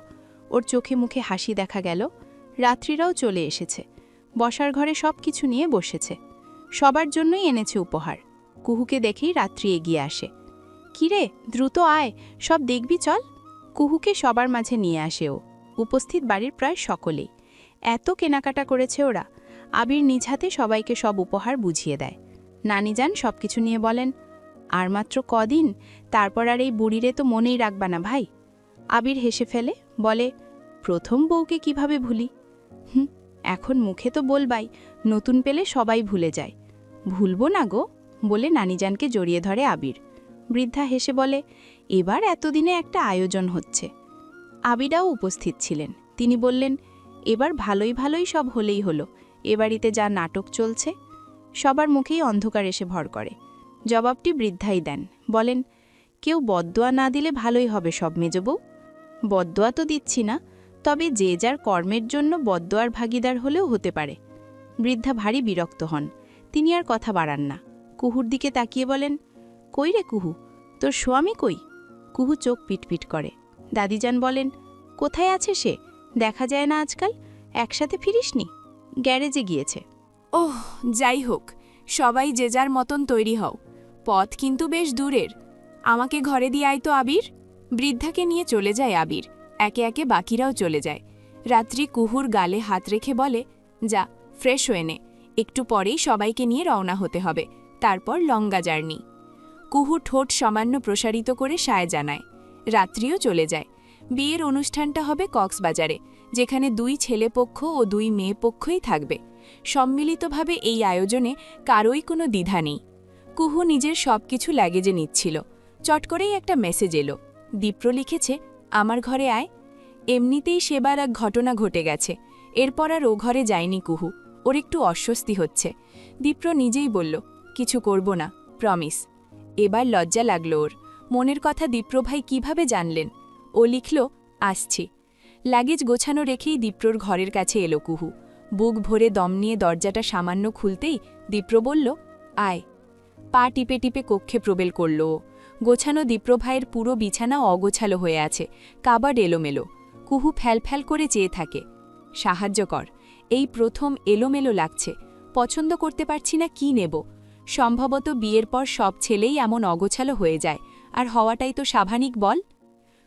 ওর চোখে মুখে হাসি দেখা গেল। রাত্রিরাও চলে এসেছে। বসার ঘরে সব কিছু নিয়ে বসেছে। সবার জন্যই এনেছে উপহার। কুহুকে দেখেই রাত্রি এগিয়ে আসে। কিরে, দ্রুত আয়, সব দেখবি চল। কুহুকে সবার মাঝে নিয়ে আসে ও। উপস্থিত বাড়ির প্রায় সকলেই। এত কেনাকাটা করেছে ওরা। আবির নিজ হাতে সবাইকে সব উপহার বুঝিয়ে দেয়। নানিজান সব কিছু নিয়ে বলেন, আর মাত্র কদিন, তারপর আর এই বুড়িরে তো মনেই রাখবা না ভাই। আবির হেসে ফেলে, বলে, প্রথম বউকে কিভাবে ভুলি? এখন মুখে তো বলবাই, নতুন পেলে সবাই ভুলে যায়। ভুলবো না গো, বলে নানিজানকে জড়িয়ে ধরে আবির। বৃদ্ধা হেসে বলে, এবার এতদিনে একটা আয়োজন হচ্ছে। আবিরাও উপস্থিত ছিলেন। তিনি বললেন, এবার ভালোই সব হলেই হলো। এ বাড়িতে যা নাটক চলছে। সবার মুখেই অন্ধকার এসে ভর করে। জবাবটি বৃদ্ধাই দেন, বলেন, কেউ বদদোয়া না দিলে ভালোই হবে সব মেজবউ। বদদোয়া তো দিচ্ছি না, তবে যে যার কর্মের জন্য বদদোয়ার ভাগিদার হলেও হতে পারে। বৃদ্ধা ভারী বিরক্ত হন। তিনি আর কথা বাড়ান না। কুহুর দিকে তাকিয়ে বলেন, কই রে কুহু, তোর স্বামী কই? কুহু চোখ পিটপিট করে। দাদিজান বলেন, কোথায় আছে সে? দেখা যায় না আজকাল। একসাথে ফিরিসনি? গ্যারেজে গিয়েছে। ওহ, যাই হোক, সবাই যে যার মতন তৈরি হও। পথ কিন্তু বেশ দূরের। আমাকে ঘরে দিয়ে আয় তো আবির। বৃদ্ধাকে নিয়ে চলে যায় আবির। একে একে বাকিরাও চলে যায়। রাত্রি কুহুর গালে হাত রেখে বলে, যা ফ্রেশ হয়ে নে, একটু পরেই সবাইকে নিয়ে রওনা হতে হবে, তারপর লঙ্গা জার্নি। কুহু ঠোঁট সামান্য প্রসারিত করে সায় জানায়। রাত্রিও চলে যায়। বিয়ের অনুষ্ঠানটা হবে কক্সবাজারে, যেখানে 2 ছেলে পক্ষ ও 2 মেয়ে পক্ষই থাকবে। সম্মিলিতভাবে এই আয়োজনে কারোই কোনো দ্বিধা নেই। কুহু নিজের সব কিছু লাগেজে নিচ্ছিল। চট করেই একটা মেসেজ এলো। দীপ্র লিখেছে, আমার ঘরে আয়। এমনিতেই সেবার এক ঘটনা ঘটে গেছে। এরপর আর ও ঘরে যায়নি কুহু। ওর একটু অস্বস্তি হচ্ছে। দীপ্র নিজেই বলল, কিছু করব না, প্রমিস। এবার লজ্জা লাগল ওর। মনের কথা দীপ্রভাই কিভাবে জানলেন? ও লিখল, আসছি। লাগেজ গোছানো রেখেই দীপ্রর ঘরের কাছে এলো কুহু। বুক ভরে দম নিয়ে দরজাটা সামান্য খুলতেই দীপ্র বলল, আয়। পা টিপে টিপে কক্ষে প্রবেশ করল ও। গোছানো দীপ্রভাইয়ের পুরো বিছানা অগোছালো হয়ে আছে, কাবাড এলোমেলো। কুহু ফ্যালফ্যাল করে চেয়ে থাকে। সাহায্য কর, এই প্রথম এলোমেলো লাগছে, পছন্দ করতে পারছি না কি নেব। সম্ভবত বিয়ের পর সব ছেলেই এমন অগোছালো হয়ে যায়, আর হওয়াটাই তো স্বাভাবিক বল।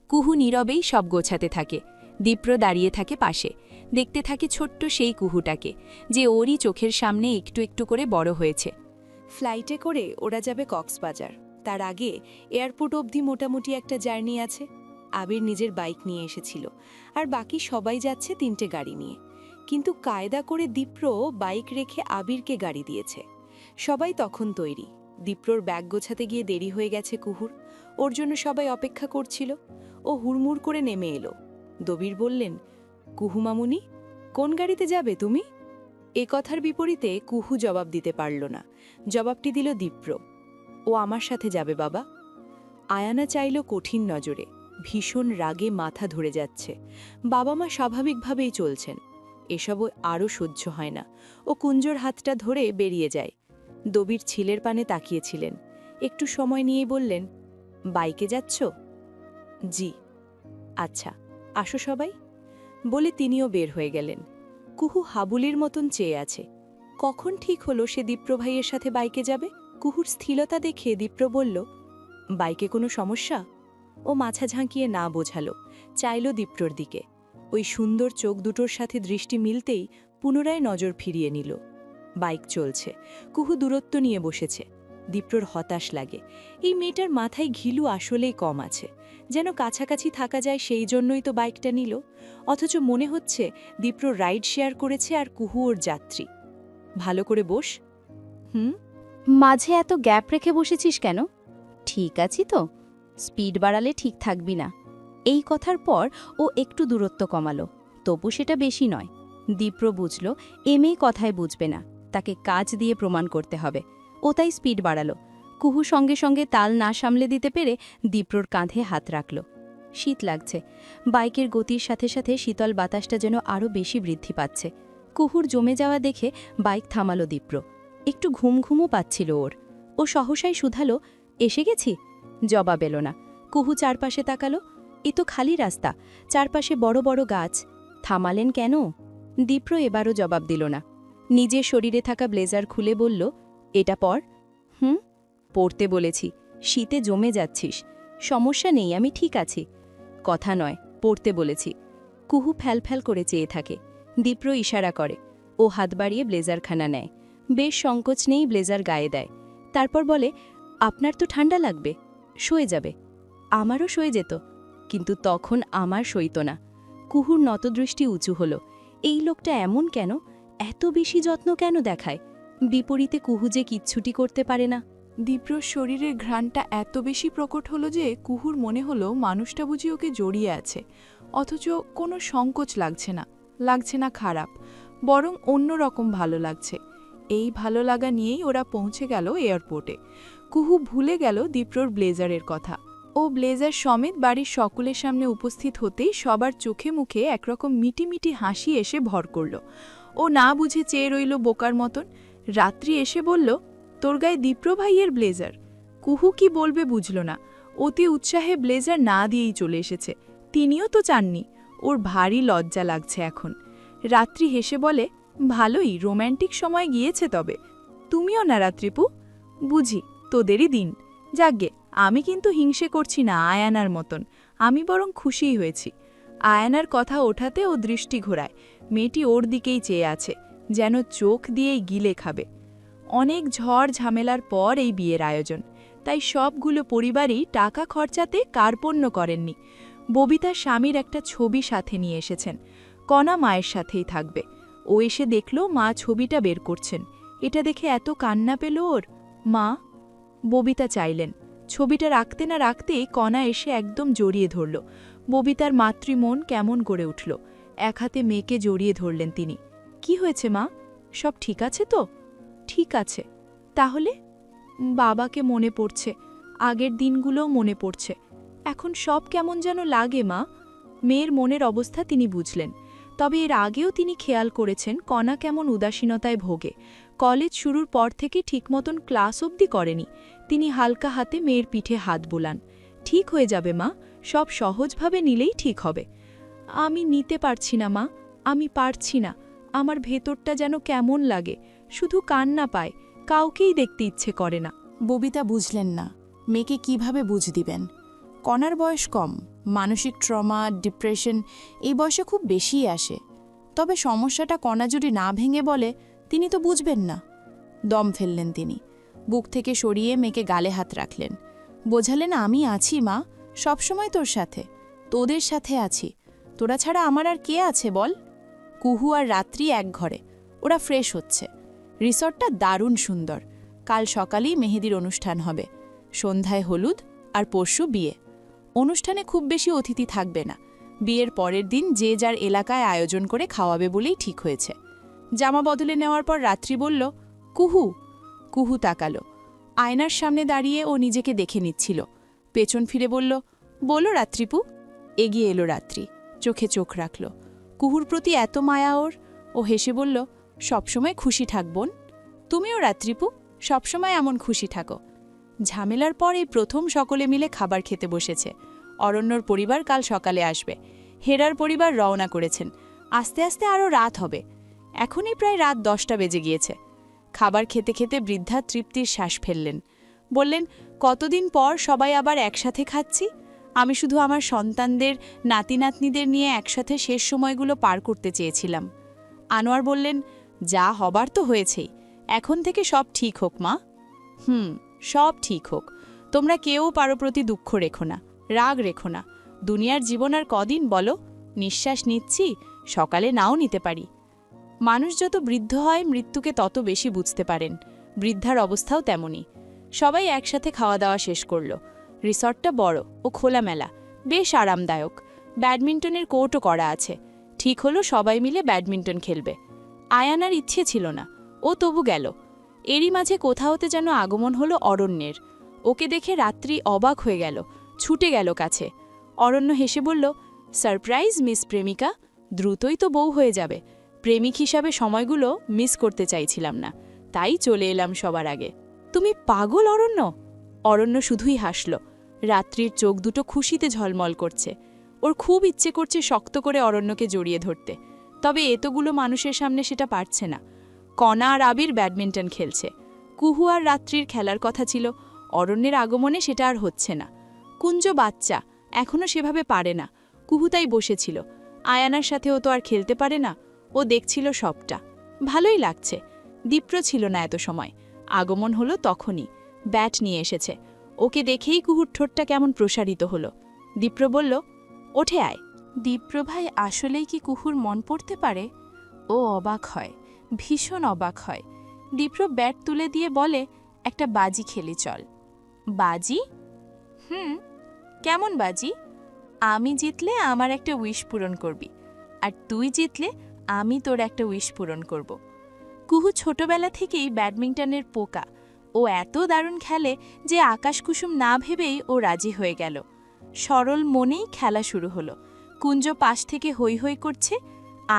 কুহু নীরবেই সব গোছাতে থাকে। দীপ্র দাঁড়িয়ে থাকে পাশে, দেখতে থাকে ছোট্ট সেই কুহুটাকে, যে ওরই চোখের সামনে একটু একটু করে বড় হয়েছে। ফ্লাইটে করে ওরা যাবে কক্সবাজার। তার আগে এয়ারপোর্ট অবধি মোটামুটি একটা জার্নি আছে। আবির নিজের বাইক নিয়ে এসেছিল, আর বাকি সবাই যাচ্ছে 3টে গাড়ি নিয়ে। কিন্তু কায়দা করে দীপ্র বাইক রেখে আবিরকে গাড়ি দিয়েছে। সবাই তখন তৈরি। দীপ্রর ব্যাগ গোছাতে গিয়ে দেরি হয়ে গেছে কুহুর, ওর জন্য সবাই অপেক্ষা করছিল। ও হুড়মুড় করে নেমে এলো। দবির বললেন, কুহু মামুনি, কোন গাড়িতে যাবে তুমি? এ কথার বিপরীতে কুহু জবাব দিতে পারল না। জবাবটি দিল দীপ্র, ও আমার সাথে যাবে বাবা। আয়ানা চাইল কঠিন নজরে, ভীষণ রাগে মাথা ধরে যাচ্ছে। বাবা মা স্বাভাবিকভাবেই চলছেন, এসবও আরও সহ্য হয় না। ও কুঞ্জর হাতটা ধরে বেরিয়ে যায়। দবির ছিলের পানে তাকিয়েছিলেন, একটু সময় নিয়েই বললেন, বাইকে যাচ্ছ? জি। আচ্ছা, আসো সবাই, বলে তিনিও বের হয়ে গেলেন। কুহু হাবুলির মতন চেয়ে আছে। কখন ঠিক হলো সে দীপ্র ভাইয়ের সাথে বাইকে যাবে? কুহুর স্থিরতা দেখে দীপ্র বলল, বাইকে কোনো সমস্যা? ও মাথা ঝাঁকিয়ে না বোঝালো, চাইল দীপ্রর দিকে। ওই সুন্দর চোখ দুটোর সাথে দৃষ্টি মিলতেই পুনরায় নজর ফিরিয়ে নিল। বাইক চলছে, কুহু দূরত্ব নিয়ে বসেছে। দীপ্রর হতাশ লাগে, এই মেয়েটার মাথায় ঘিলু আসলেই কম আছে। যেন কাছাকাছি থাকা যায় সেই জন্যই তো বাইকটা নিল, অথচ মনে হচ্ছে দীপ্র রাইড শেয়ার করেছে আর কুহু ওর যাত্রী। ভালো করে বস। মাঝে এত গ্যাপ রেখে বসেছিস কেন? ঠিক আছি তো, স্পিড বাড়ালে ঠিক থাকবি না। এই কথার পর ও একটু দূরত্ব কমালো, তবু সেটা বেশি নয়। দীপ্র বুঝল এ মেয়ে কথায় বুঝবে না, তাকে কাজ দিয়ে প্রমাণ করতে হবে। ও তাই স্পিড বাড়ালো। কুহু সঙ্গে সঙ্গে তাল না সামলে দিতে পেরে দীপ্রর কাঁধে হাত রাখল। শীত লাগছে, বাইকের গতির সাথে সাথে শীতল বাতাসটা যেন আরও বেশি বৃদ্ধি পাচ্ছে। কুহুর জমে যাওয়া দেখে বাইক থামালো দীপ্র। একটু ঘুম ঘুমও পাচ্ছিল ওর। ও সহসাই শুধালো, এসে গেছি? জবাব এলো না। কুহু চারপাশে তাকালো, এ তো খালি রাস্তা, চারপাশে বড় বড় গাছ। থামালেন কেন? দীপ্র এবারও জবাব দিল না। নিজের শরীরে থাকা ব্লেজার খুলে বলল, এটা পর। পড়তে বলেছি, শীতে জমে যাচ্ছিস। সমস্যা নেই, আমি ঠিক আছি। কথা নয়, পড়তে বলেছি। কুহু ফ্যালফ্যাল করে চেয়ে থাকে। দীপ্র ইশারা করে, ও হাত বাড়িয়ে ব্লেজারখানা নেয়। বেশ সংকোচ নেই ব্লেজার গায়ে দেয়। তারপর বলে, আপনার তো ঠান্ডা লাগবে, সয়ে যাবে। আমারও সয়ে যেত, কিন্তু তখন আমার সইত না। কুহুর নতদৃষ্টি উঁচু হল। এই লোকটা এমন কেন? এত বেশি যত্ন কেন দেখায়? বিপরীতে কুহু যে কিচ্ছুটি করতে পারে না। দীপ্রর শরীরের ঘ্রাণটা এত বেশি প্রকট হলো যে কুহুর মনে হলো মানুষটা বুঝি ওকে জড়িয়ে আছে, অথচ কোনো সংকোচ লাগছে না খারাপ, বরং অন্য রকম ভালো লাগছে। এই ভালো লাগা নিয়েই ওরা পৌঁছে গেল এয়ারপোর্টে। কুহু ভুলে গেল দীপ্রর ব্লেজারের কথা। ও ব্লেজার সমেত বাড়ির সকলের সামনে উপস্থিত হতেই সবার চোখে মুখে একরকম মিটিমিটি হাসি এসে ভর করল। ও না বুঝে চেয়ে রইল বোকার মতন। রাত্রি এসে বলল, তোর গায়ে দীপ্র ভাইয়ের ব্লেজার। কুহু কি বলবে বুঝল না। অতি উৎসাহে ব্লেজার না দিয়েই চলে এসেছে। তিনিও তো চাননি। ওর ভারী লজ্জা লাগছে এখন। রাত্রি হেসে বলে, ভালোই রোম্যান্টিক সময় গিয়েছে তবে। তুমিও না রাত্রিপু? বুঝি, তোদেরই দিন। যাগ্গে, আমি কিন্তু হিংসে করছি না আয়ানার মতন, আমি বরং খুশিই হয়েছি। আয়ানার কথা ওঠাতে ও দৃষ্টি ঘোরায়। মেয়েটি ওর দিকেই চেয়ে আছে, যেন চোখ দিয়েই গিলে খাবে। অনেক ঝড় ঝামেলার পর এই বিয়ের আয়োজন, তাই সবগুলো পরিবারই টাকা খরচাতে কার্পণ্য করেননি। ববিতার স্বামীর একটা ছবি সাথে নিয়ে এসেছেন। কণা মায়ের সাথেই থাকবে। ও এসে দেখল মা ছবিটা বের করছেন। এটা দেখে এত কান্না পেল ওর। মা, ববিতা চাইলেন। ছবিটা রাখতে না রাখতেই কণা এসে একদম জড়িয়ে ধরল। ববিতার মাতৃমন কেমন করে উঠল। এক হাতে মেয়েকে জড়িয়ে ধরলেন তিনি। কি হয়েছে মা? সব ঠিক আছে তো? ঠিক আছে। তাহলে? বাবাকে মনে পড়ছে, আগের দিনগুলোও মনে পড়ছে। এখন সব কেমন যেন লাগে মা। মেয়ের মনের অবস্থা তিনি বুঝলেন। তবে এর আগেও তিনি খেয়াল করেছেন কণা কেমন উদাসীনতায় ভোগে। কলেজ শুরুর পর থেকে ঠিক মতন ক্লাস অবধি করেনি। তিনি হালকা হাতে মেয়ের পিঠে হাত বোলান। ঠিক হয়ে যাবে মা, সব সহজভাবে নিলেই ঠিক হবে। আমি নিতে পারছি না মা, আমি পারছি না। আমার ভেতরটা যেন কেমন লাগে, শুধু কান্না পায়, কাউকেই দেখতে ইচ্ছে করে না। ববিতা বুঝলেন না মেয়েকে কিভাবে বুঝ দিবেন। কণার বয়স কম, মানসিক ট্রমা, ডিপ্রেশন এই বয়সে খুব বেশিই আসে। তবে সমস্যাটা কণা যদি না ভেঙে বলে তিনি তো বুঝবেন না। দম ফেললেন তিনি, বুক থেকে সরিয়ে মেয়েকে গালে হাত রাখলেন। বোঝালেন, আমি আছি মা, সবসময় তোর সাথে, তোদের সাথে আছি। তোরা ছাড়া আমার আর কে আছে বল। কুহু আর রাত্রি এক ঘরে, ওরা ফ্রেশ হচ্ছে। রিসর্টটা দারুণ সুন্দর। কাল সকালেই মেহেদির অনুষ্ঠান হবে, সন্ধ্যায় হলুদ আর পরশু বিয়ে। অনুষ্ঠানে খুব বেশি অতিথি থাকবে না। বিয়ের পরের দিন যে যার এলাকায় আয়োজন করে খাওয়াবে বলেই ঠিক হয়েছে। জামা বদলে নেওয়ার পর রাত্রি বলল, কুহু। কুহু তাকালো। আয়নার সামনে দাঁড়িয়ে ও নিজেকে দেখে নিচ্ছিল। পেছন ফিরে বলল, বলো রাত্রিপু। এগিয়ে এলো রাত্রি, চোখে চোখ রাখল। কুহুর প্রতি এত মায়া ওর। ও হেসে বলল, সবসময় খুশি থাক বোন। তুমিও রাত্রিপু, সবসময় এমন খুশি থাকো। ঝামেলার পর এই প্রথম সকলে মিলে খাবার খেতে বসেছে। অরণ্যর পরিবার কাল সকালে আসবে। হেরার পরিবার রওনা করেছেন। আস্তে আস্তে আরও রাত হবে। এখনই প্রায় রাত 10টা বেজে গিয়েছে। খাবার খেতে খেতে বৃদ্ধা তৃপ্তির শ্বাস ফেললেন। বললেন, কতদিন পর সবাই আবার একসাথে খাচ্ছি। আমি শুধু আমার সন্তানদের, নাতি নাতনিদের নিয়ে একসাথে শেষ সময়গুলো পার করতে চেয়েছিলাম। আনোয়ার বললেন, যা হবার তো হয়েছেই, এখন থেকে সব ঠিক হোক মা। সব ঠিক হোক। তোমরা কেউ পারো প্রতি দুঃখ রেখো না, রাগ রেখো না। দুনিয়ার জীবন আর কদিন বলো। নিঃশ্বাস নিচ্ছি, সকালে নাও নিতে পারি। মানুষ যত বৃদ্ধ হয় মৃত্যুকে তত বেশি বুঝতে পারেন। বৃদ্ধার অবস্থাও তেমনই। সবাই একসাথে খাওয়া দাওয়া শেষ করল। রিসর্টটা বড় ও খোলামেলা, বেশ আরামদায়ক। ব্যাডমিন্টনের কোর্টও করা আছে। ঠিক হলো সবাই মিলে ব্যাডমিন্টন খেলবে। আয়ানার ইচ্ছে ছিল না, ও তবু গেল। এরই মাঝে কোথাওতে যেন আগমন হলো অরণ্যের। ওকে দেখে রাত্রি অবাক হয়ে গেল, ছুটে গেল কাছে। অরণ্য হেসে বলল, সারপ্রাইজ মিস প্রেমিকা, দ্রুতই তো বউ হয়ে যাবে। প্রেমিক হিসাবে সময়গুলো মিস করতে চাইছিলাম না, তাই চলে এলাম সবার আগে। তুমি পাগল অরণ্য? অরণ্য শুধুই হাসল। রাত্রির চোখ দুটো খুশিতে ঝলমল করছে। ওর খুব ইচ্ছে করছে শক্ত করে অরণ্যকে জড়িয়ে ধরতে, তবে এতগুলো মানুষের সামনে সেটা পারছে না। কণা আর আবির ব্যাডমিন্টন খেলছে। কুহু আর রাত্রির খেলার কথা ছিল, অরণ্যের আগমনে সেটা আর হচ্ছে না। কুঞ্জ বাচ্চা, এখনও সেভাবে পারে না। কুহু তাই বসেছিল। আয়ানার সাথে ও তো আর খেলতে পারে না। ও দেখছিল সবটা। ভালোই লাগছে। দীপ্র ছিল না এত সময়, আগমন হলো তখনই। ব্যাট নিয়ে এসেছে। ওকে দেখেই কুহুর ঠোঁটটা কেমন প্রসারিত হলো। দীপ্র বলল, ওঠে আয়। দীপ্র ভাই আসলেই কি কুহুর মন পড়তে পারে? ও অবাক হয়, ভীষণ অবাক হয়। দীপ্র ব্যাট তুলে দিয়ে বলে, একটা বাজি খেলি চল। বাজি? কেমন বাজি? আমি জিতলে আমার একটা উইশ পূরণ করবি, আর তুই জিতলে আমি তোর একটা উইশ পূরণ করব। কুহু ছোটবেলা থেকেই ব্যাডমিন্টনের পোকা। ও এত দারুণ খেলে যে আকাশকুসুম না ভেবেই ও রাজি হয়ে গেল। সরল মনেই খেলা শুরু হলো। কুঞ্জ পাশ থেকে হৈ হৈ করছে।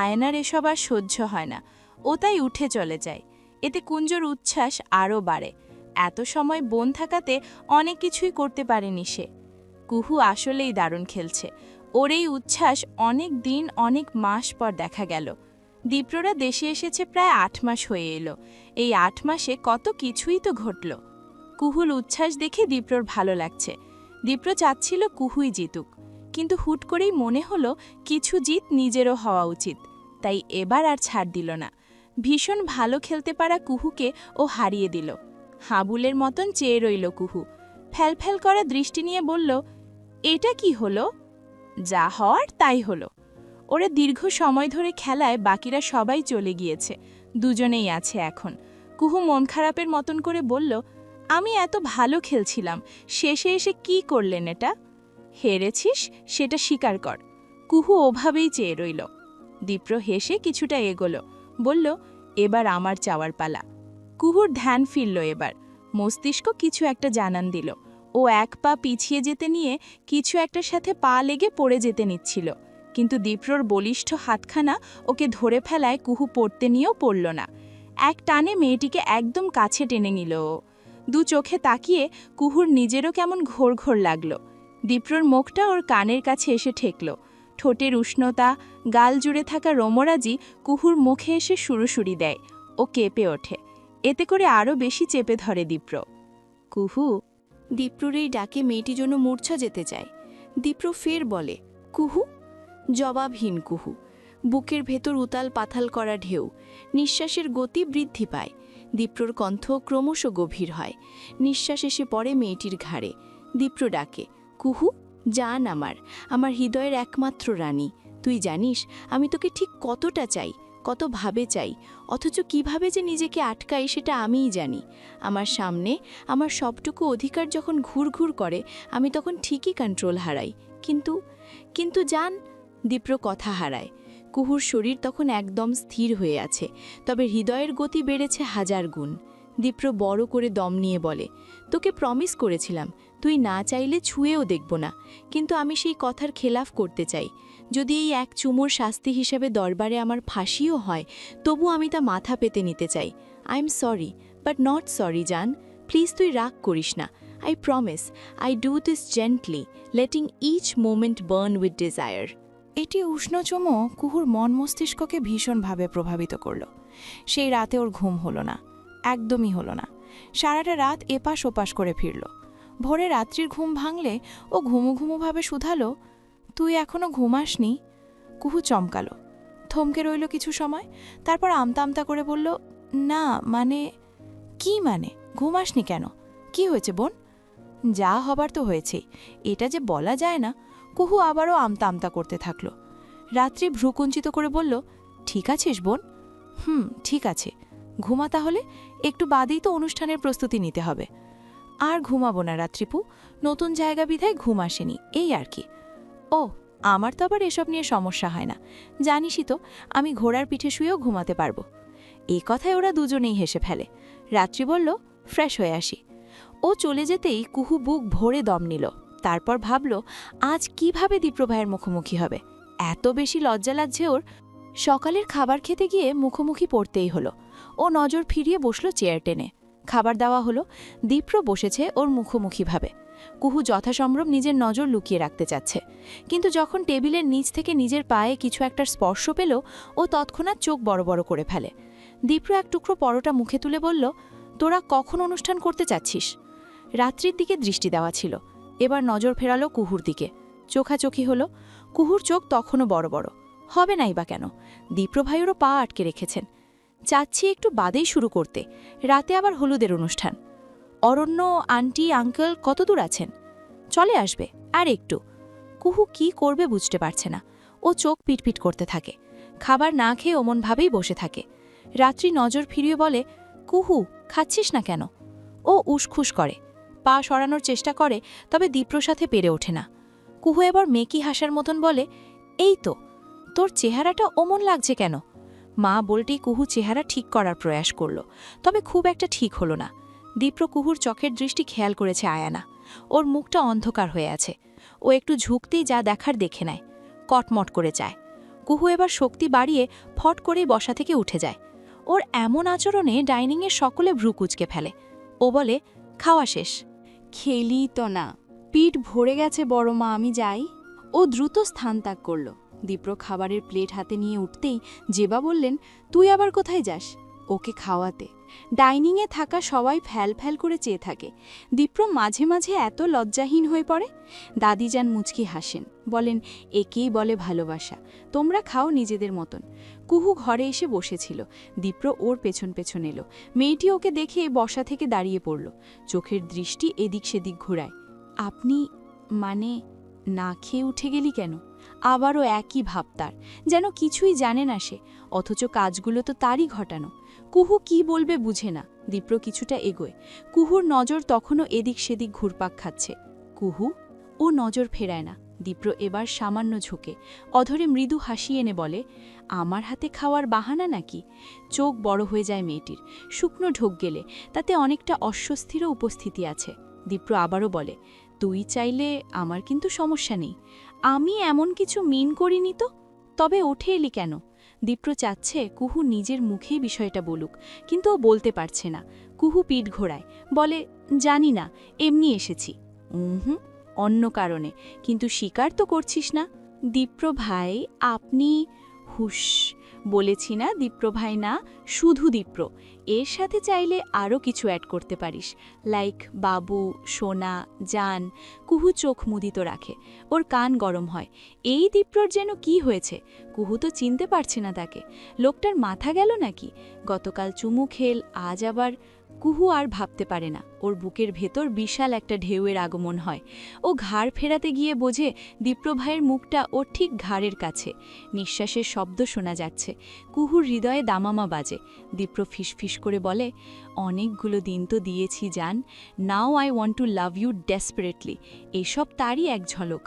আয়নার এসব আর সহ্য হয় না, ও তাই উঠে চলে যায়। এতে কুঞ্জর উচ্ছ্বাস আরও বাড়ে। এত সময় বোন থাকাতে অনেক কিছুই করতে পারেনি সে। কুহু আসলেই দারুণ খেলছে। ওর এই উচ্ছ্বাস অনেক দিন, অনেক মাস পর দেখা গেল। দীপ্ররা দেশে এসেছে প্রায় 8 মাস হয়ে এলো। এই 8 মাসে কত কিছুই তো ঘটল। কুহুর উচ্ছ্বাস দেখে দীপ্রর ভালো লাগছে। দীপ্র চাচ্ছিল কুহুই জিতুক, কিন্তু হুট করেই মনে হলো কিছু জিত নিজেরও হওয়া উচিত। তাই এবার আর ছাড় দিল না। ভীষণ ভালো খেলতে পারা কুহুকে ও হারিয়ে দিল। হাবুলের মতন চেয়ে রইল কুহু। ফ্যালফ্যাল করা দৃষ্টি নিয়ে বলল, এটা কি হলো? যা হওয়ার তাই হলো। ওরা দীর্ঘ সময় ধরে খেলায় বাকিরা সবাই চলে গিয়েছে, দুজনেই আছে এখন। কুহু মন খারাপের মতন করে বলল, আমি এত ভালো খেলছিলাম, শেষে এসে কি করলেন এটা? হেরেছিস সেটা স্বীকার কর। কুহু ওভাবেই চেয়ে রইল। দীপ্র হেসে কিছুটা এগোলো, বলল, এবার আমার চাওয়ার পালা। কুহুর ধ্যান ফিরল এবার। মস্তিষ্ক কিছু একটা জানান দিল। ও এক পা পিছিয়ে যেতে নিয়ে কিছু একটার সাথে পা লেগে পড়ে যেতে নিচ্ছিল, কিন্তু দীপ্রর বলিষ্ঠ হাতখানা ওকে ধরে ফেলায় কুহু পড়তে নিয়েও পড়ল না। এক টানে মেয়েটিকে একদম কাছে টেনে নিল। দু চোখে তাকিয়ে কুহুর নিজেরও কেমন ঘোর ঘোর লাগল। দীপ্রর মুখটা ওর কানের কাছে এসে ঠেকল। ঠোঁটের উষ্ণতা, গাল জুড়ে থাকা রোমরাজি কুহুর মুখে এসে সুরসুরি দেয়। ও কেঁপে ওঠে। এতে করে আরও বেশি চেপে ধরে দীপ্র। কুহু। দীপ্রর এই ডাকে মেয়েটি যেন মূর্ছা যেতে চায়। দীপ্র ফের বলে, কুহু। জবাবহীন কুহু। বুকের ভেতর উতাল পাথাল করা ঢেউ। নিঃশ্বাসের গতি বৃদ্ধি পায়। দীপ্রর কণ্ঠ ক্রমশ গভীর হয়। নিঃশ্বাস এসে পড়ে মেয়েটির ঘাড়ে। দীপ্র ডাকে, কুহু, জান আমার হৃদয়ের একমাত্র রানী। তুই জানিস আমি তোকে ঠিক কতটা চাই, কত ভাবে চাই, অথচ কিভাবে যে নিজেকে আটকাই সেটা আমিই জানি। আমার সামনে আমার সবটুকু অধিকার যখন ঘুরঘুর করে আমি তখন ঠিকই কন্ট্রোল হারাই। কিন্তু জান। দীপ্র কথা হারায়। কুহুর শরীর তখন একদম স্থির হয়ে আছে, তবে হৃদয়ের গতি বেড়েছে 1000 গুণ। দীপ্র বড় করে দম নিয়ে বলে, তোকে প্রমিস করেছিলাম তুই না চাইলে ছুঁয়েও দেখব না, কিন্তু আমি সেই কথার খেলাফ করতে চাই। যদি এই এক চুমোর শাস্তি হিসেবে দরবারে আমার ফাঁসিও হয়, তবু আমি তা মাথা পেতে নিতে চাই। I am sorry, but not sorry জান। প্লিজ তুই রাগ করিস না। I promise I do this gently, letting each moment burn with desire. এটি উষ্ণ চুমো কুহুর মন মস্তিষ্ককে ভীষণভাবে প্রভাবিত করল। সেই রাতে ওর ঘুম হলো না, একদমই হলো না। সারাটা রাত এপাশ ওপাশ করে ফিরল। ভোরে রাত্রির ঘুম ভাঙলে ও ঘুমু ঘুমুভাবে শুধালো, তুই এখনো ঘুমাসনি? কুহু চমকালো, থমকে রইল কিছু সময়, তারপর আমতা আমতা করে বলল, না মানে। কি মানে? ঘুমাসনি কেন? কি হয়েছে বোন? যা হবার তো হয়েছেই, এটা যে বলা যায় না। কুহু আবারও আমতা আমতা করতে থাকল। রাত্রি ভ্রুকুঞ্চিত করে বলল, ঠিক আছিস বোন? ঠিক আছে। ঘুমা তাহলে, একটু বাদেই তো অনুষ্ঠানের প্রস্তুতি নিতে হবে। আর ঘুমাবো না রাত্রিপু, নতুন জায়গা বিধায় ঘুম আসেনি, এই আর কি। ও, আমার তো আবার এসব নিয়ে সমস্যা হয় না, জানিসই তো আমি ঘোড়ার পিঠে শুয়েও ঘুমাতে পারবো। এই কথায় ওরা দুজনেই হেসে ফেলে। রাত্রি বলল, ফ্রেশ হয়ে আসি। ও চলে যেতেই কুহু বুক ভরে দম নিল। তারপর ভাবল, আজ কিভাবে দীপ্র ভাইয়ের মুখোমুখি হবে। এত বেশি লজ্জা লাগছে ওর। সকালের খাবার খেতে গিয়ে মুখোমুখি পড়তেই হলো। ও নজর ফিরিয়ে বসল চেয়ার টেনে। খাবার দেওয়া হলো। দীপ্র বসেছে ওর মুখোমুখিভাবে। কুহু যথাসম্ভব নিজের নজর লুকিয়ে রাখতে চাচ্ছে, কিন্তু যখন টেবিলের নিচ থেকে নিজের পায়ে কিছু একটার স্পর্শ পেল, ও তৎক্ষণাৎ চোখ বড় বড় করে ফেলে। দীপ্র এক টুকরো পরোটা মুখে তুলে বলল, তোরা কখন অনুষ্ঠান করতে চাচ্ছিস? রাত্রির দিকে দৃষ্টি দেওয়া ছিল, এবার নজর ফেরালো কুহুর দিকে। চোখাচোখি হলো। কুহুর চোখ তখনও বড় বড়। হবে নাই বা কেন? দীপ্র ভাইয়েরও পা আটকে রেখেছেন। চাচ্ছি একটু বাদেই শুরু করতে, রাতে আবার হলুদের অনুষ্ঠান। অরণ্য আন্টি আঙ্কেল কত দূর আছেন? চলে আসবে আর একটু। কুহু কি করবে বুঝতে পারছে না। ও চোখ পিটপিট করতে থাকে। খাবার না খেয়ে অমনভাবেই বসে থাকে। রাত্রি নজর ফিরিয়ে বলে, কুহু, খাচ্ছিস না কেন? ও উসখুস করে, পা সরানোর চেষ্টা করে, তবে দীপ্রর সাথে পেরে ওঠে না। কুহু এবার মেকি হাসার মতন বলে, এই তো, তোর চেহারাটা অমন লাগছে কেন? মা বলতেই কুহু চেহারা ঠিক করার প্রয়াস করল, তবে খুব একটা ঠিক হলো না। দীপ্র কুহুর চোখের দৃষ্টি খেয়াল করেছে আয়ানা। ওর মুখটা অন্ধকার হয়ে আছে। ও একটু ঝুঁকতেই যা দেখার দেখে নেয়, কটমট করে যায়। কুহু এবার শক্তি বাড়িয়ে ফট করেই বসা থেকে উঠে যায়। ওর এমন আচরণে ডাইনিংয়ের সকলে ভ্রু কুঁচকে ফেলে। ও বলে, খাওয়া শেষ। খেলি তো না, পিঠ ভরে গেছে বড় মা, আমি যাই। ও দ্রুত স্থান ত্যাগ করল। দীপ্র খাবারের প্লেট হাতে নিয়ে উঠতেই জেবা বললেন, তুই আবার কোথায় যাস? ওকে খাওয়াতে। ডাইনিংয়ে থাকা সবাই ফ্যাল ফ্যাল করে চেয়ে থাকে। দীপ্র মাঝে মাঝে এত লজ্জাহীন হয়ে পড়ে। দাদিজান মুচকি হাসেন, বলেন, একেই বলে ভালোবাসা, তোমরা খাও নিজেদের মতন। কুহু ঘরে এসে বসেছিল। দীপ্র ওর পেছন পেছন এলো। মেয়েটি ওকে দেখে বসা থেকে দাঁড়িয়ে পড়ল। চোখের দৃষ্টি এদিক সেদিক ঘুরায়। আপনি মানে না খেয়ে উঠে গেলি কেন? আবারও একই ভাব তার, যেন কিছুই জানে না সে, অথচ কাজগুলো তো তারই ঘটানো। কুহু কি বলবে বুঝে না। দীপ্র কিছুটা এগোয়। কুহুর নজর তখনও এদিক সেদিক ঘুরপাক খাচ্ছে। কুহু? ও নজর ফেরায় না। দীপ্র এবার সামান্য ঝুঁকে অধরে মৃদু হাসি এনে বলে, আমার হাতে খাওয়ার বাহানা নাকি? চোখ বড় হয়ে যায় মেয়েটির। শুকনো ঢোক গেলে তাতে অনেকটা অস্বস্তিরও উপস্থিতি আছে। দীপ্র আবারও বলে, তুই চাইলে আমার কিন্তু সমস্যা নেই। আমি এমন কিছু মিন করিনি তো। তবে ওঠে এলি কেন? দীপ্র চাচ্ছে কুহু নিজের মুখেই বিষয়টা বলুক, কিন্তু ও বলতে পারছে না। কুহু পিঠ ঘোরায়, বলে, জানি না, এমনি এসেছি। হুম, অন্য কারণে, কিন্তু স্বীকার তো করছিস না। দীপ্র ভাই, আপনি... হুস, বলেছি না দীপ্র ভাই না, শুধু দীপ্র। এর সাথে চাইলে আরও কিছু অ্যাড করতে পারিস, লাইক বাবু, সোনা, জান। কুহু চোখ মুদিত রাখে, ওর কান গরম হয়। এই দীপ্রর যেন কি হয়েছে? কুহু তো চিনতে পারছে না তাকে। লোকটার মাথা গেল নাকি? গতকাল চুমু খেল, আজ আবার... কুহু আর ভাবতে পারে না। ওর বুকের ভেতর বিশাল একটা ঢেউয়ের আগমন হয়। ও ঘাড় ফেরাতে গিয়ে বোঝে দীপ্র ভাইয়ের মুখটা ওর ঠিক ঘাড়ের কাছে। নিঃশ্বাসের শব্দ শোনা যাচ্ছে। কুহুর হৃদয়ে দামামা বাজে। দীপ্র ফিসফিস করে বলে, অনেকগুলো দিন তো দিয়েছি জান, now I want to love you desperately. এসব তারই এক ঝলক।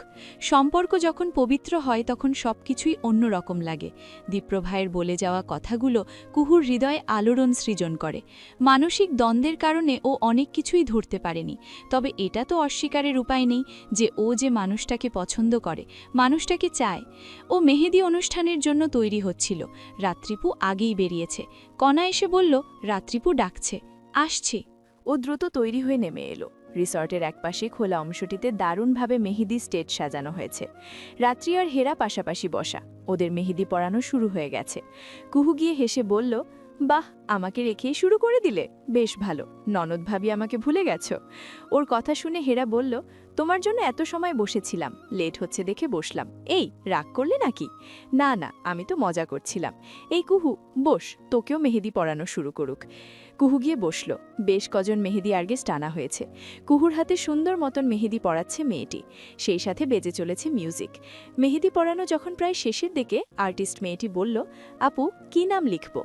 সম্পর্ক যখন পবিত্র হয় তখন সব কিছুই অন্যরকম লাগে। দীপ্র ভাইয়ের বলে যাওয়া কথাগুলো কুহুর হৃদয়ে আলোড়ন সৃজন করে। মানসিক দ্বন্দ্বের কারণে ও অনেক কিছুই ধরতে পারেনি, তবে এটা তো অস্বীকারের উপায় নেই যে ও যে মানুষটাকে পছন্দ করে, মানুষটাকে চায়। ও মেহেদি অনুষ্ঠানের জন্য তৈরি হচ্ছিল। রাত্রিপু আগেই বেরিয়েছে। কণা এসে বলল, রাত্রিপু ডাকছে, আসছি। ও দ্রুত তৈরি হয়ে নেমে এলো। রিসর্টের একপাশে খোলা অংশটিতে দারুণভাবে মেহেদি স্টেজ সাজানো হয়েছে। রাত্রি আর হেরা পাশাপাশি বসা, ওদের মেহেদি পরানো শুরু হয়ে গেছে। কুহু গিয়ে হেসে বলল, বাহ, আমাকে রেখেই শুরু করে দিলে, বেশ ভালো। ননদ ভাবি আমাকে ভুলে গেছো। ওর কথা শুনে হেরা বলল, তোমার জন্য এত সময় বসেছিলাম, লেট হচ্ছে দেখে বসলাম। এই, রাগ করলে নাকি? না না, আমি তো মজা করছিলাম। এই কুহু, বস, তোকেও মেহেদি পরানো শুরু করুক। কুহু গিয়ে বসল। বেশ কজন মেহেদি আর্টিস্ট টানা হয়েছে। কুহুর হাতে সুন্দর মতন মেহেদি পরাচ্ছে মেয়েটি, সেই সাথে বেজে চলেছে মিউজিক। মেহেদি পরানো যখন প্রায় শেষের দিকে আর্টিস্ট মেয়েটি বলল, আপু, কি নাম লিখব?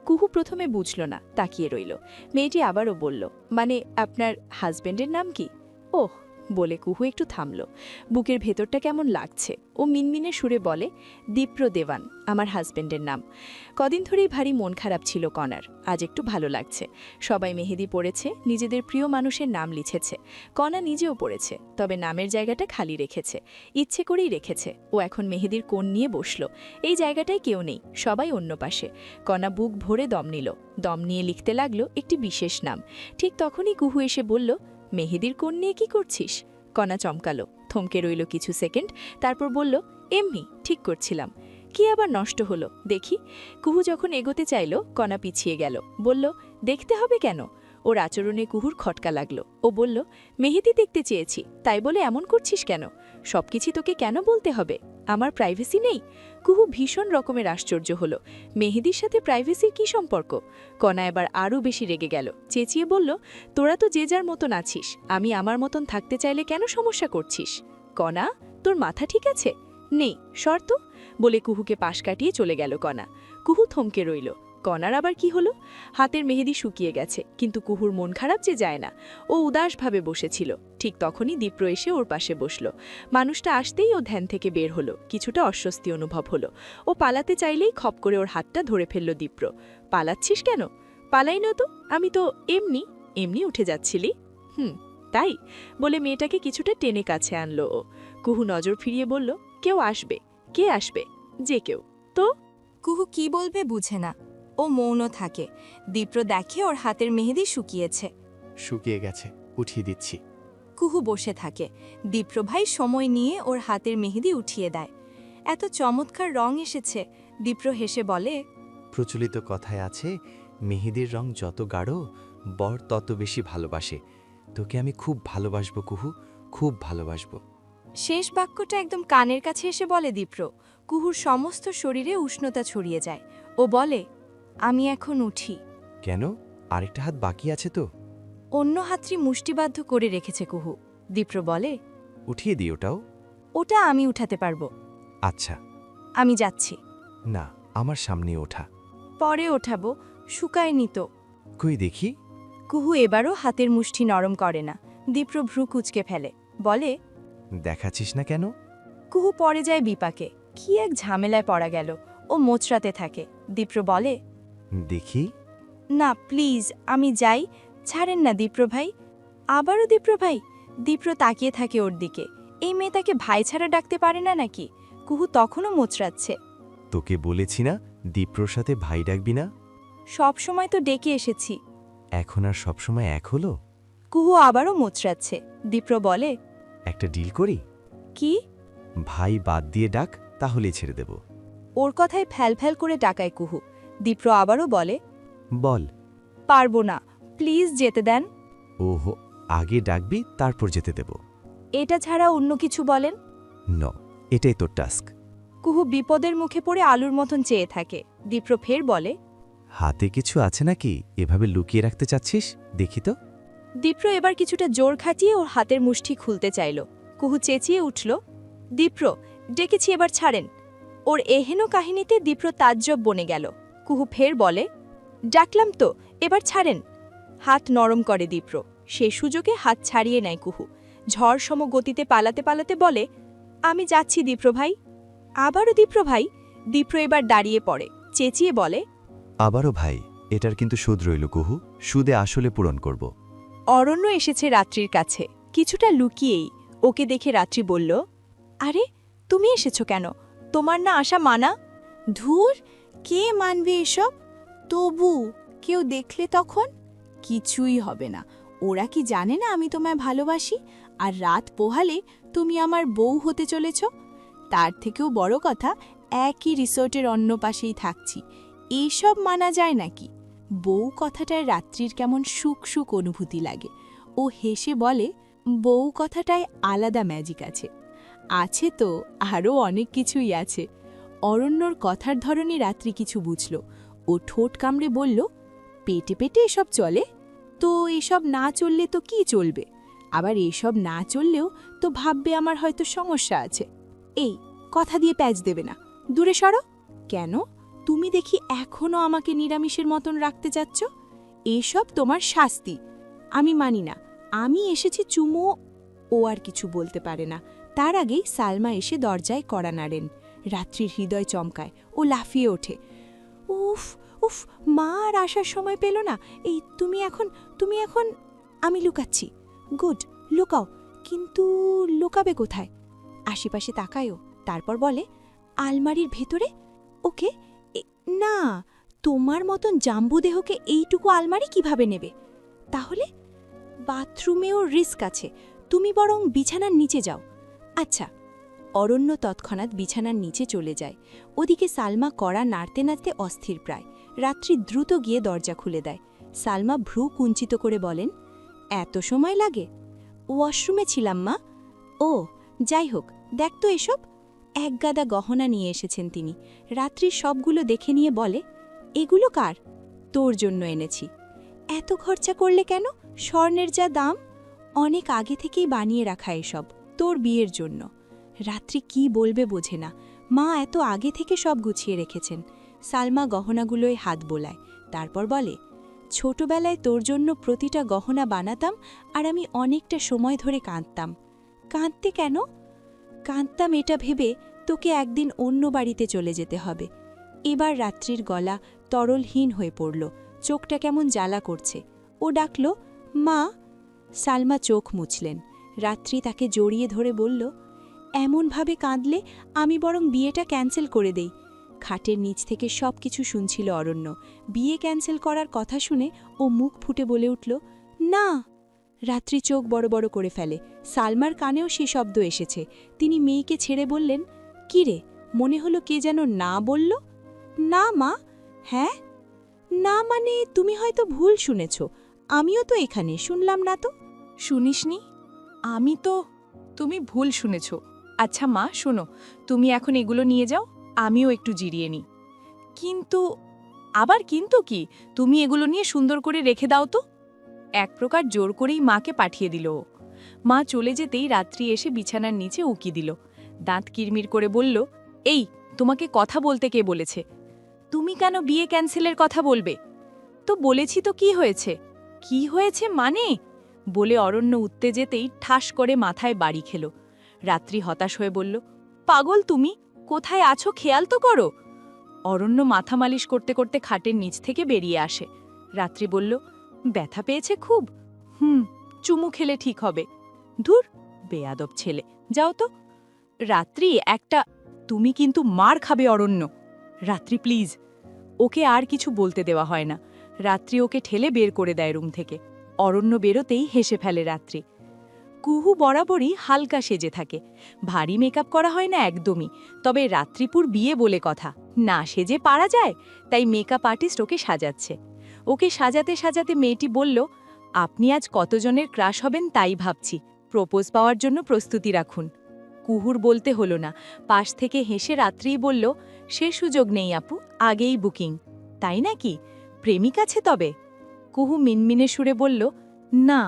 কুহু প্রথমে বুঝল না, তাকিয়ে রইল। মেয়েটি আবারও বলল, মানে আপনার হাজবেন্ডের নাম কি? ওহ, বলে কুহু একটু থামল। বুকের ভেতরটা কেমন লাগছে। ও মিনমিনে সুরে বলে, দীপ্র দেওয়ান আমার হাজবেন্ডের নাম। কদিন ধরেই ভারী মন খারাপ ছিল কণার, আজ একটু ভালো লাগছে। সবাই মেহেদি পড়েছে, নিজেদের প্রিয় মানুষের নাম লিখেছে। কণা নিজেও পড়েছে, তবে নামের জায়গাটা খালি রেখেছে, ইচ্ছে করেই রেখেছে। ও এখন মেহেদির কোণ নিয়ে বসল। এই জায়গাটায় কেউ নেই, সবাই অন্য পাশে। কণা বুক ভরে দম নিল, দম নিয়ে লিখতে লাগলো একটি বিশেষ নাম। ঠিক তখনই কুহু এসে বলল, মেহেদির কোণ নিয়ে কি করছিস? কণা চমকালো, থমকে রইল কিছু সেকেন্ড, তারপর বলল, এমনি ঠিক করছিলাম। কি আবার নষ্ট হলো দেখি? কুহু যখন এগোতে চাইল, কণা পিছিয়ে গেল, বলল, দেখতে হবে কেন? ওর আচরণে কুহুর খটকা লাগলো। ও বলল, মেহেদি দেখতে চেয়েছি, তাই বলে এমন করছিস কেন? সবকিছু তোকে কেন বলতে হবে? আমার প্রাইভেসি নেই? কুহু ভীষণ রকমের আশ্চর্য হলো। মেহেদির সাথে প্রাইভেসির কি সম্পর্ক? কণা এবার আরও বেশি রেগে গেল, চেঁচিয়ে বলল, তোরা তো যে যার মতন আছিস, আমি আমার মতন থাকতে চাইলে কেন সমস্যা করছিস? কণা, তোর মাথা ঠিক আছে? নেই, শর্ত, বলে কুহুকে পাশ কাটিয়ে চলে গেল কণা। কুহু থমকে রইল। কণার আবার কি হলো? হাতের মেহেদি শুকিয়ে গেছে, কিন্তু কুহুর মন খারাপ যে যায় না। ও উদাসভাবে বসেছিল। ঠিক তখনই দীপ্র এসে ওর পাশে বসল। মানুষটা আসতেই ও ধ্যান থেকে বের হলো, কিছুটা অস্বস্তি অনুভব হলো। ও পালাতে চাইলেই খপ করে ওর হাতটা ধরে ফেলল দীপ্র। পালাচ্ছিস কেন? পালাই না তো, আমি তো এমনি এমনি উঠে যাচ্ছিলি। তাই বলে মেয়েটাকে কিছুটা টেনে কাছে আনলো ও। কুহু নজর ফিরিয়ে বলল, কেউ আসবে। কে আসবে? যে কেউ। তো কুহু কি বলবে বুঝে না। ও মৌন থাকে। দীপ্র দেখে ওর হাতের মেহেদি শুকিয়েছে। শুকিয়ে গেছে, উঠিয়ে দিচ্ছি। কুহু বসে থাকে। দীপ্র ভাই সময় নিয়ে ওর হাতের মেহেদি উঠিয়ে দেয়। এত চমৎকার রং এসেছে। দীপ্র হেসে বলে, প্রচলিত কথায় আছে, মেহেদির রং যত গাঢ়, বর তত বেশি ভালোবাসে। তোকে আমি খুব ভালোবাসবো কুহু, খুব ভালোবাসবো। শেষ বাক্যটা একদম কানের কাছে এসে বলে দীপ্র। কুহুর সমস্ত শরীরে উষ্ণতা ছড়িয়ে যায়। ও বলে, আমি এখন উঠি। কেন? আরেকটা হাত বাকি আছে তো। অন্য হাতটি মুষ্টিবাধ্য করে রেখেছে কুহু। দীপ্র বলে, উঠিয়ে দিই ওটাও। ওটা আমি উঠাতে পারবো। আচ্ছা। আমি যাচ্ছি। না, আমার সামনে ওঠা। পরে ওঠাবো, শুকায়নি তো। কই দেখি। কুহু এবারও হাতের মুষ্টি নরম করে না। দীপ্র ভ্রু কুচকে ফেলে, বলে, দেখাচ্ছিস না কেন? কুহু পড়ে যায় বিপাকে। কি এক ঝামেলায় পড়া গেল। ও মোচড়াতে থাকে। দীপ্র বলে, দেখি। না প্লিজ, আমি যাই, ছাড়েন না দীপ্র ভাই। আবারও দীপ্র ভাই। দীপ্র তাকিয়ে থাকে ওর দিকে। এই মেয়ে তাকে ভাই ছাড়া ডাকতে পারে না নাকি? কুহু তখনও মোচড়াচ্ছে। তোকে বলেছি না দীপ্রর সাথে ভাই ডাকবি না? সব সময় তো ডেকে এসেছি। এখন আর সবসময় এক হলো? কুহু আবারও মোচড়াচ্ছে। দীপ্র বলে, একটা ডিল করি? কি? ভাই বাদ দিয়ে ডাক, তাহলেই ছেড়ে দেব। ওর কথায় ফ্যাল করে টাকায় কুহু। দীপ্র আবারও বলে, বল। পারবো না, প্লিজ যেতে দেন। ওহো, আগে ডাকবি তারপর যেতে দেব। এটা ছাড়া অন্য কিছু বলেন। ন, এটাই তোর টাস্ক। কুহু বিপদের মুখে পড়ে আলুর মতন চেয়ে থাকে। দীপ্র ফের বলে, হাতে কিছু আছে নাকি এভাবে লুকিয়ে রাখতে চাচ্ছিস? দেখি তো। দীপ্র এবার কিছুটা জোর খাটিয়ে ওর হাতের মুষ্টি খুলতে চাইল। কুহু চেঁচিয়ে উঠল, দীপ্র, ডেকেছি, এবার ছাড়েন। ওর এহেন কাহিনীতে দীপ্র তাজ্জব বনে গেল। কুহু ফের বলে, ডাকলাম তো, এবার ছাড়েন। হাত নরম করে দীপ্র। সে সুযোগে হাত ছাড়িয়ে নেয় কুহু। ঝড় সম গতিতে পালাতে পালাতে বলে, আমি যাচ্ছি দীপ্র ভাই। আবারও দীপ্র ভাই। দীপ্র এবার দাঁড়িয়ে পড়ে, চেঁচিয়ে বলে, আবারও ভাই, এটার কিন্তু সুদ রইল কুহু, সুদে আসলে পূরণ করব। অরণ্য এসেছে রাত্রির কাছে, কিছুটা লুকিয়েই। ওকে দেখে রাত্রি বলল, আরে তুমি এসেছো কেন? তোমার না আসা মানা? ধুর, কে মানবে এসব? তবু কেউ দেখলে তখন? কিছুই হবে না। ওরা কি জানে না আমি তোমায় ভালোবাসি, আর রাত পোহালে তুমি আমার বউ হতে চলেছ? তার থেকেও বড় কথা, একই রিসোর্টের অন্য পাশেই থাকছি। এইসব মানা যায় নাকি? বউ কথাটায় রাত্রির কেমন সুখ সুখ অনুভূতি লাগে। ও হেসে বলে, বউ কথাটায় আলাদা ম্যাজিক আছে। আছে তো, আরও অনেক কিছুই আছে। অরণ্যর কথার ধরনে রাত্রি কিছু বুঝল। ও ঠোঁট কামড়ে বলল, পেটে পেটে এসব চলে? তো এসব না চললে তো কি চলবে? আবার এসব না চললেও তো ভাববে আমার হয়তো সমস্যা আছে। এই কথা দিয়ে প্যাচ দেবে না, দূরে সরো। কেন? তুমি দেখি এখনও আমাকে নিরামিষের মতন রাখতে চাচ্ছ। এসব তোমার শাস্তি। আমি মানি না। আমি এসেছি চুমো। ও আর কিছু বলতে পারে না। তার আগেই সালমা এসে দরজায় কড়া নাড়েন। রাত্রির হৃদয় চমকায়। ও লাফিয়ে ওঠে, উফ উফ, মা আর আসার সময় পেল না। এই তুমি এখন। আমি লুকাচ্ছি। গুড, লুকাও, কিন্তু লুকাবে কোথায়? আশেপাশে তাকায়ও, তারপর বলে, আলমারির ভেতরে। ওকে, না, তোমার মতন জাম্বু দেহকে এইটুকু আলমারি কিভাবে নেবে? তাহলে বাথরুমেও রিস্ক আছে। তুমি বরং বিছানার নিচে যাও। আচ্ছা। অরণ্য তৎক্ষণাৎ বিছানার নিচে চলে যায়। ওদিকে সালমা কড়া নাড়তে নাড়তে অস্থির প্রায়। রাত্রি দ্রুত গিয়ে দরজা খুলে দেয়। সালমা ভ্রু কুঞ্চিত করে বলেন, এত সময় লাগে? ওয়াশরুমে ছিলাম মা। ও, যাই হোক, দেখ তো এসব। একগাদা গহনা নিয়ে এসেছেন তিনি। রাত্রির সবগুলো দেখে নিয়ে বলে, এগুলো কার? তোর জন্য এনেছি। এত খরচা করলে কেন? স্বর্ণের যা দাম। অনেক আগে থেকেই বানিয়ে রাখা এসব, তোর বিয়ের জন্য। রাত্রি কি বলবে বোঝে না। মা এত আগে থেকে সব গুছিয়ে রেখেছেন। সালমা গহনাগুলোয় হাত বোলায়, তারপর বলে, ছোটবেলায় তোর জন্য প্রতিটা গহনা বানাতাম আর আমি অনেকটা সময় ধরে কাঁদতাম। কাঁদতে কেন? কাঁদতাম এটা ভেবে তোকে একদিন অন্য বাড়িতে চলে যেতে হবে। এবার রাত্রির গলা তরলহীন হয়ে পড়ল, চোখটা কেমন জ্বালা করছে। ও ডাকল, মা। সালমা চোখ মুছলেন। রাত্রি তাকে জড়িয়ে ধরে বলল, এমনভাবে কাঁদলে আমি বরং বিয়েটা ক্যান্সেল করে দেই। খাটের নিচ থেকে সব কিছু শুনছিল অরণ্য। বিয়ে ক্যান্সেল করার কথা শুনে ও মুখ ফুটে বলে উঠল, না। রাত্রি চোখ বড় বড় করে ফেলে। সালমার কানেও সে শব্দ এসেছে। তিনি মেয়েকে ছেড়ে বললেন, কি রে, মনে হলো কে যেন না বলল? না মা। হ্যাঁ? না মানে তুমি হয়তো ভুল শুনেছ। আমিও তো এখানে, শুনলাম না তো। শুনিসনি? আমি তো। তুমি ভুল শুনেছ। আচ্ছা মা, শোনো, তুমি এখন এগুলো নিয়ে যাও, আমিও একটু জিরিয়ে নিই। কিন্তু আবার কিন্তু কি? তুমি এগুলো নিয়ে সুন্দর করে রেখে দাও তো। এক প্রকার জোর করেই মাকে পাঠিয়ে দিল ও। মা চলে যেতেই রাত্রি এসে বিছানার নিচে উকি দিল। দাঁত কিরমির করে বলল, এই, তোমাকে কথা বলতে কে বলেছে? তুমি কেন বিয়ে ক্যান্সেলের কথা বলবে? তো বলেছি তো, কি হয়েছে? কি হয়েছে মানে? বলে অরণ্য উঠতে যেতেই ঠাস করে মাথায় বাড়ি খেল। রাত্রি হতাশ হয়ে বলল, পাগল তুমি, কোথায় আছো খেয়াল তো করো। অরণ্য মাথা মালিশ করতে করতে খাটের নিচ থেকে বেরিয়ে আসে। রাত্রি বলল, ব্যথা পেয়েছে খুব? চুমু খেলে ঠিক হবে। ধুর, বেয়াদব ছেলে, যাও তো। রাত্রি একটা, তুমি কিন্তু মার খাবে অরণ্য। রাত্রি প্লিজ, ওকে আর কিছু বলতে দেওয়া হয় না। রাত্রি ওকে ঠেলে বের করে দেয় রুম থেকে। অরণ্য বেরোতেই হেসে ফেলে রাত্রি। কুহু বরাবরই হালকা সেজে থাকে। ভারী মেকআপ করা হয় না একদমই। তবে রাত্রিপুর বিয়ে বলে কথা, না সেজে পারা যায়, তাই মেকআপ আর্টিস্ট ওকে সাজাচ্ছে। ওকে সাজাতে সাজাতে মেয়েটি বলল, আপনি আজ কতজনের ক্রাশ হবেন তাই ভাবছি, প্রপোজ পাওয়ার জন্য প্রস্তুতি রাখুন। কুহুর বলতে হলো না, পাশ থেকে হেসে রাত্রিই বলল, সে সুযোগ নেই আপু, আগেই বুকিং। তাই নাকি? প্রেমিক আছে তবে? কুহু মিনমিনে সুরে বলল, না।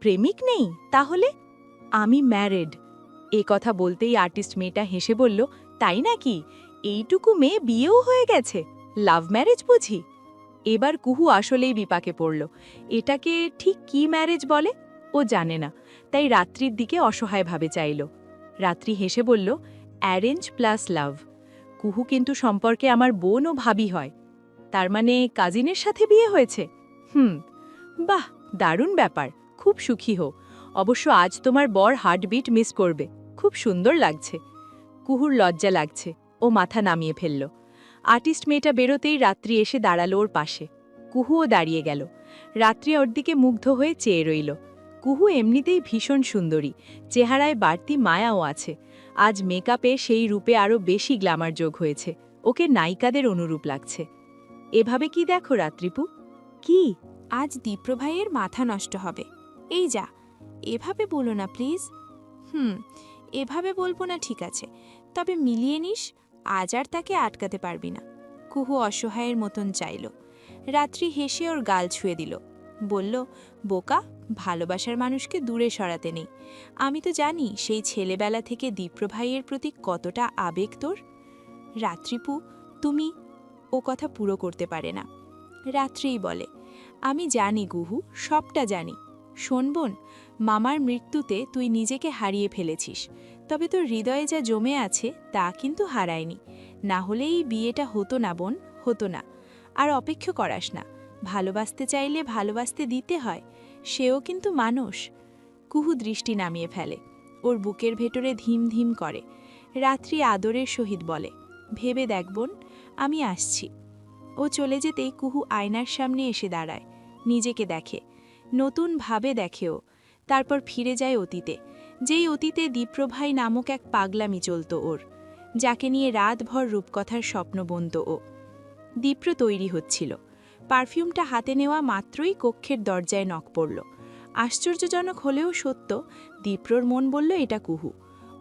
প্রেমিক নেই? তাহলে? আমি ম্যারেড। এ কথা বলতেই আর্টিস্ট মেয়েটা হেসে বলল, তাই নাকি? এইটুকু মেয়ে বিয়েও হয়ে গেছে? লাভ ম্যারেজ বুঝি? এবার কুহু আসলেই বিপাকে পড়ল। এটাকে ঠিক কি ম্যারেজ বলে ও জানে না, তাই রাত্রির দিকে অসহায়ভাবে চাইল। রাত্রি হেসে বলল, অ্যারেঞ্জ প্লাস লাভ। কুহু কিন্তু সম্পর্কে আমার বোন ও ভাবি হয়। তার মানে কাজিনের সাথে বিয়ে হয়েছে? বাহ, দারুণ ব্যাপার, খুব সুখী হো। অবশ্য আজ তোমার বর হার্টবিট মিস করবে, খুব সুন্দর লাগছে। কুহুর লজ্জা লাগছে, ও মাথা নামিয়ে ফেলল। আর্টিস্ট মেয়েটা বেরোতেই রাত্রি এসে দাঁড়ালো ওর পাশে। কুহুও দাঁড়িয়ে গেল। রাত্রি ওর দিকে মুগ্ধ হয়ে চেয়ে রইল। কুহু এমনিতেই ভীষণ সুন্দরী, চেহারায় বাড়তি মায়াও আছে। আজ মেকআপে সেই রূপে আরও বেশি গ্ল্যামার যোগ হয়েছে, ওকে নায়িকাদের অনুরূপ লাগছে। এভাবে কি দেখো রাত্রিপু? কি? আজ দীপ্র ভাইয়ের মাথা নষ্ট হবে। এই যা, এভাবে বলো না প্লিজ। এভাবে বলবো না ঠিক আছে, তবে মিলিয়ে নিস, আজ আর তাকে আটকাতে পারবি না। কুহু অসহায়ের মতন চাইল। রাত্রি হেসে ওর গাল ছুঁয়ে দিল, বলল, বোকা, ভালোবাসার মানুষকে দূরে সরাতে নেই। আমি তো জানি সেই ছেলেবেলা থেকে দীপ্র ভাইয়ের প্রতি কতটা আবেগ তোর। রাত্রিপু, তুমি। ও কথা পুরো করতে পারে না। রাত্রিই বলে, আমি জানি গুহু, সবটা জানি। শোন বোন, মামার মৃত্যুতে তুই নিজেকে হারিয়ে ফেলেছিস, তবে তোর হৃদয়ে যা জমে আছে তা কিন্তু হারায়নি। না হলে এই বিয়েটা হতো না বোন, হতো না। আর অপেক্ষা করাস না, ভালোবাসতে চাইলে ভালোবাসতে দিতে হয়, সেও কিন্তু মানুষ। কুহু দৃষ্টি নামিয়ে ফেলে, ওর বুকের ভেতরে ধিম ধিম করে। রাত্রি আদরের সহিত বলে, ভেবে দেখ বোন, আমি আসছি। ও চলে যেতেই কুহু আয়নার সামনে এসে দাঁড়ায়, নিজেকে দেখে, নতুন ভাবে দেখে ও। তারপর ফিরে যায় অতীতে, যেই অতীতে দীপ্রভাই নামক এক পাগলামি চলত ওর, যাকে নিয়ে রাতভর রূপকথার স্বপ্ন বুনত ও। দীপ্র তৈরি হচ্ছিল। পারফিউমটা হাতে নেওয়া মাত্রই কক্ষের দরজায় নক পড়ল। আশ্চর্যজনক হলেও সত্য, দীপ্রর মন বলল এটা কুহু।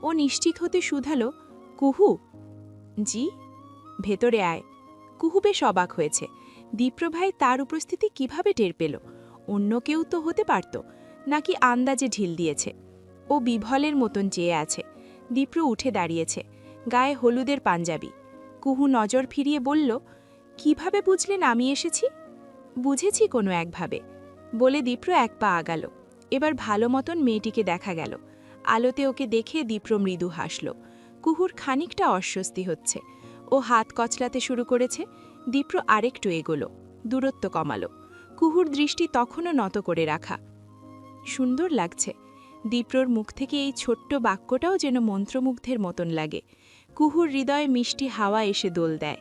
ও নিশ্চিত হতে শুধালো, কুহু? জি। ভেতরে আয়। কুহু বেশ অবাক হয়েছে। দীপ্রভাই তার উপস্থিতি কিভাবে টের পেল? অন্য কেউ তো হতে পারত, নাকি আন্দাজে ঢিল দিয়েছে? ও বিভলের মতন চেয়ে আছে। দীপ্র উঠে দাঁড়িয়েছে, গায়ে হলুদের পাঞ্জাবি। কুহু নজর ফিরিয়ে বলল, কিভাবে বুঝলেন আমি এসেছি? বুঝেছি কোনো একভাবে, বলে দীপ্র এক পা আগাল। এবার ভালো মতন মেয়েটিকে দেখা গেল। আলোতে ওকে দেখে দীপ্র মৃদু হাসল। কুহুর খানিকটা অস্বস্তি হচ্ছে। ও হাত কচলাতে শুরু করেছে। দীপ্র আরেকটু এগোলো, দূরত্ব কমালো। কুহুর দৃষ্টি তখনও নত করে রাখা। সুন্দর লাগছে। দীপ্রর মুখ থেকে এই ছোট্ট বাক্যটাও যেন মন্ত্রমুগ্ধের মতন লাগে। কুহুর হৃদয়ে মিষ্টি হাওয়া এসে দোল দেয়।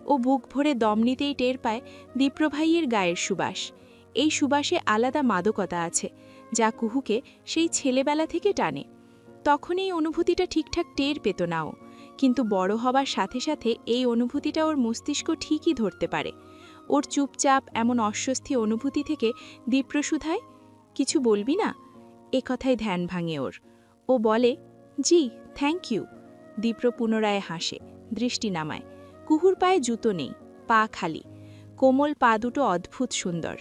ও বুক ভরে দম নিতেই টের পায় দীপ্রভাইয়ের গায়ের সুবাস। এই সুবাসে আলাদা মাদকতা আছে, যা কুহুকে সেই ছেলেবেলা থেকে টানে। তখন এই অনুভূতিটা ঠিকঠাক টের পেত না ও, কিন্তু বড় হবার সাথে সাথে এই অনুভূতিটা ওর মস্তিষ্ক ঠিকই ধরতে পারে। ওর চুপচাপ এমন অস্বস্তি অনুভূতি থেকে দীপ্র শুধায়, কিছু বলবি না? এ কথায় ধ্যান ভাঙে ওর। ও বলে, জি, থ্যাংক ইউ। দীপ্র পুনরায় হাসে, দৃষ্টি নামায়। কুহুর পায়ে জুতো নেই, পা খালি। কোমল পা দুটো অদ্ভুত সুন্দর।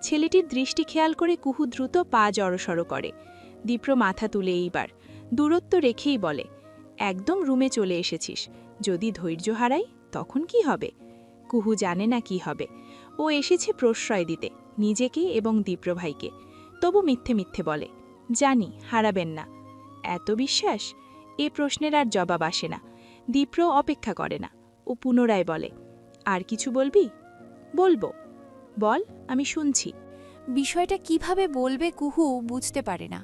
ছেলেটির দৃষ্টি খেয়াল করে কুহু দ্রুত পা জড়সড় করে। দীপ্র মাথা তুলে এইবার দূরত্ব রেখেই বলে, একদম রুমে চলে এসেছিস, যদি ধৈর্য হারাই তখন কি হবে? কুহু জানে না কি হবে। ও এসেছে প্রশ্রয় দিতে, নিজেকে এবং দীপ্রভাইকে। তবু মিথ্যে মিথ্যে বলে, জানি হারাবেন না। এত বিশ্বাস? এ প্রশ্নের আর জবাব আসে না। দীপ্র অপেক্ষা করে না। ও পুনরায় বলে, আর কিছু বলবি? বলবো। বল, আমি শুনছি। বিষয়টা কিভাবে বলবে কুহু বুঝতে পারে না।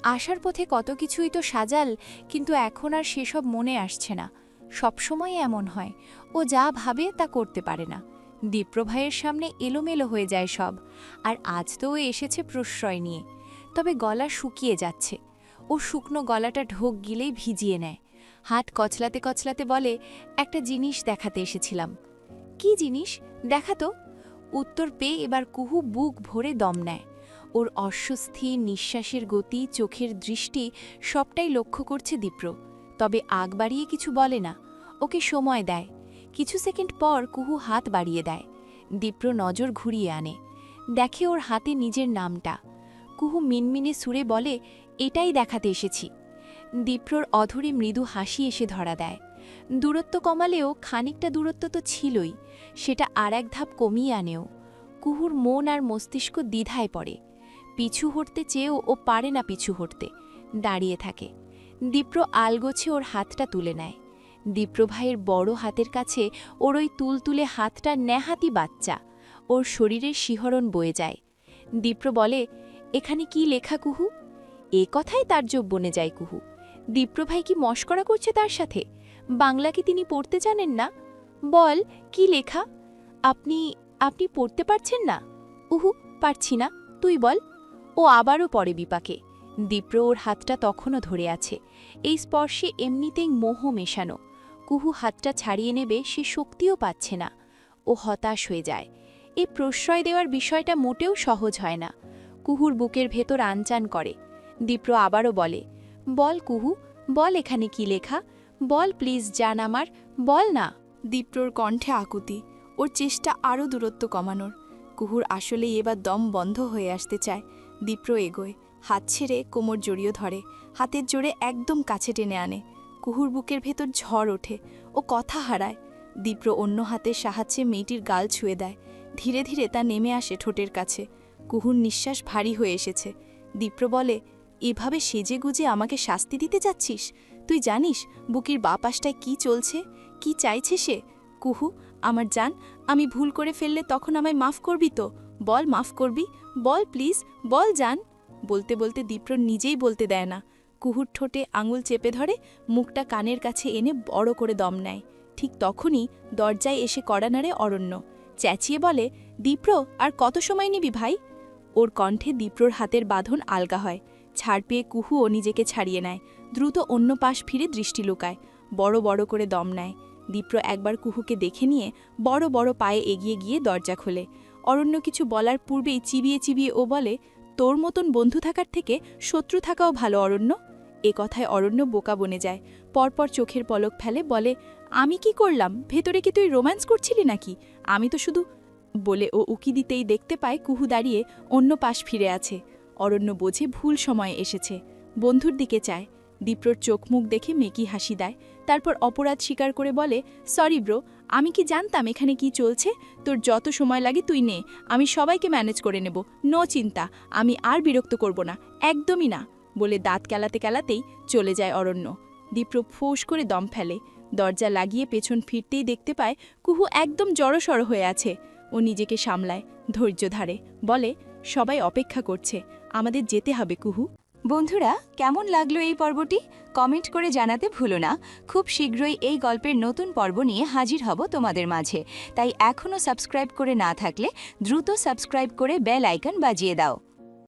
আসার পথে কত কিছুই তো সাজাল, কিন্তু এখন আর সেসব মনে আসছে না। সবসময় এমন হয়, ও যা ভাবে তা করতে পারে না। দীপ্র ভাইয়ের সামনে এলোমেলো হয়ে যায় সব। আর আজ তো ও এসেছে প্রশ্রয় নিয়ে, তবে গলা শুকিয়ে যাচ্ছে। ও শুকনো গলাটা ঢোক গিলেই ভিজিয়ে নেয়। হাত কচলাতে কচলাতে বলে, একটা জিনিস দেখাতে এসেছিলাম। কি জিনিস দেখাতো? উত্তর পেয়ে এবার কুহু বুক ভরে দম নেয়। ওর অস্বস্তি, নিঃশ্বাসের গতি, চোখের দৃষ্টি সবটাই লক্ষ্য করছে দীপ্র, তবে আগ বাড়িয়ে কিছু বলে না। ওকে সময় দেয়। কিছু সেকেন্ড পর কুহু হাত বাড়িয়ে দেয়। দীপ্র নজর ঘুরিয়ে আনে, দেখে ওর হাতে নিজের নামটা। কুহু মিনমিনে সুরে বলে, এটাই দেখাতে এসেছি। দীপ্রর অধরে মৃদু হাসি এসে ধরা দেয়। দূরত্ব কমালেও খানিকটা দূরত্ব তো ছিলই, সেটা আর এক ধাপ কমিয়ে আনেও। কুহুর মন আর মস্তিষ্ক দ্বিধায় পড়ে। পিছু হটতে চেয়েও ও পারে না পিছু হটতে, দাঁড়িয়ে থাকে। দীপ্র আলগোছে ওর হাতটা তুলে নেয়। দীপ্র ভাইয়ের বড় হাতের কাছে ওর ওই তুলতুলে হাতটা নেহাতি বাচ্চা। ওর শরীরের শিহরণ বয়ে যায়। দীপ্র বলে, এখানে কি লেখা কুহু? এ কথাই তাজ্জব বনে যায় কুহু। দীপ্র ভাই কি মশকরা করছে তার সাথে? বাংলা কি তিনি পড়তে জানেন না? বল, কি লেখা? আপনি আপনি পড়তে পারছেন না? উহু, পারছি না, তুই বল। ও আবারও পড়ে বিপাকে। দীপ্র ওর হাতটা তখনও ধরে আছে। এই স্পর্শে এমনিতেই মোহ মেশানো। কুহু হাতটা ছাড়িয়ে নেবে সে শক্তিও পাচ্ছে না। ও হতাশ হয়ে যায়। এই প্রশ্রয় দেওয়ার বিষয়টা মোটেও সহজ হয় না। কুহুর বুকের ভেতর আনচান করে। দীপ্র আবারও বলে, বল কুহু, বল এখানে কি লেখা? বল প্লিজ জান আমার, বল না। দীপ্রর কণ্ঠে আকুতি, ওর চেষ্টা আরও দূরত্ব কমানোর। কুহুর আসলেই এবার দম বন্ধ হয়ে আসতে চায়। দীপ্র এগোয়, হাত ছেড়ে কোমর জড়িয়ে ধরে, হাতের জোরে একদম কাছে টেনে আনে। কুহুর বুকের ভেতর ঝড় ওঠে, ও কথা হারায়। দীপ্র অন্য হাতের সাহায্যে মেয়েটির গাল ছুঁয়ে দেয়। ধীরে ধীরে তা নেমে আসে ঠোঁটের কাছে। কুহুর নিঃশ্বাস ভারী হয়ে এসেছে। দীপ্র বলে, এভাবে সেজে গুজে আমাকে শাস্তি দিতে যাচ্ছিস? তুই জানিস বুকির বা পাশটায় কী চলছে, কি চাইছে সে? কুহু, আমার জান, আমি ভুল করে ফেললে তখন আমায় মাফ করবি তো? বল, মাফ করবি? বল প্লিজ, বল জান। বলতে বলতে দীপ্র নিজেই বলতে দেয় না। কুহুর ঠোঁটে আঙুল চেপে ধরে, মুখটা কানের কাছে এনে বড় করে দম নেয়। ঠিক তখনই দরজায় এসে কড়া নাড়ে অরণ্য। চেঁচিয়ে বলে, দীপ্র, আর কত সময় নিবি ভাই? ওর কণ্ঠে দীপ্রর হাতের বাঁধন আলগা হয়। ছাড় পেয়ে কুহুও নিজেকে ছাড়িয়ে নেয়। দ্রুত অন্য পাশ ফিরে দৃষ্টি লুকায়। বড় বড় করে দম নেয়। দীপ্র একবার কুহুকে দেখে নিয়ে বড় বড় পায়ে এগিয়ে গিয়ে দরজা খোলে। অরণ্য কিছু বলার পূর্বেই চিবিয়ে চিবিয়ে ও বলে, তোর মতন বন্ধু থাকার থেকে শত্রু থাকাও ভালো অরণ্য। এ কথায় অরণ্য বোকা বনে যায়। পরপর চোখের পলক ফেলে, বলে, আমি কি করলাম? ভেতরে কি তুই রোম্যান্স করছিলি নাকি? আমি তো শুধু বলে ও উকি দিতেই দেখতে পায় কুহু দাঁড়িয়ে অন্য পাশ ফিরে আছে। অরণ্য বোঝে ভুল সময়ে এসেছে। বন্ধুর দিকে চায়। দীপ্রর চোখ মুখ দেখে মেকি হাসি দেয়। তারপর অপরাধ স্বীকার করে বলে, সরি ব্রো, আমি কি জানতাম এখানে কি চলছে? তোর যত সময় লাগে তুই নে, আমি সবাইকে ম্যানেজ করে নেব, নো চিন্তা, আমি আর বিরক্ত করব না, একদমই না, বলে দাঁত কেলাতে কেলাতেই চলে যায় অরণ্য। দীপ্র ফোঁস করে দম ফেলে। দরজা লাগিয়ে পেছন ফিরতেই দেখতে পায় কুহু একদম জড়সড় হয়ে আছে। ও নিজেকে সামলায়, ধৈর্য ধারে, বলে, সবাই অপেক্ষা করছে, আমাদের যেতে হবে কুহু। বন্ধুরা, কেমন লাগলো এই পর্বটি? কমেন্ট করে জানাতে ভুলো না। খুব শীঘ্রই এই গল্পের নতুন পর্ব নিয়ে হাজির হব তোমাদের মাঝে। তাই এখনও সাবস্ক্রাইব করে না থাকলে দ্রুত সাবস্ক্রাইব করে বেল আইকন বাজিয়ে দাও।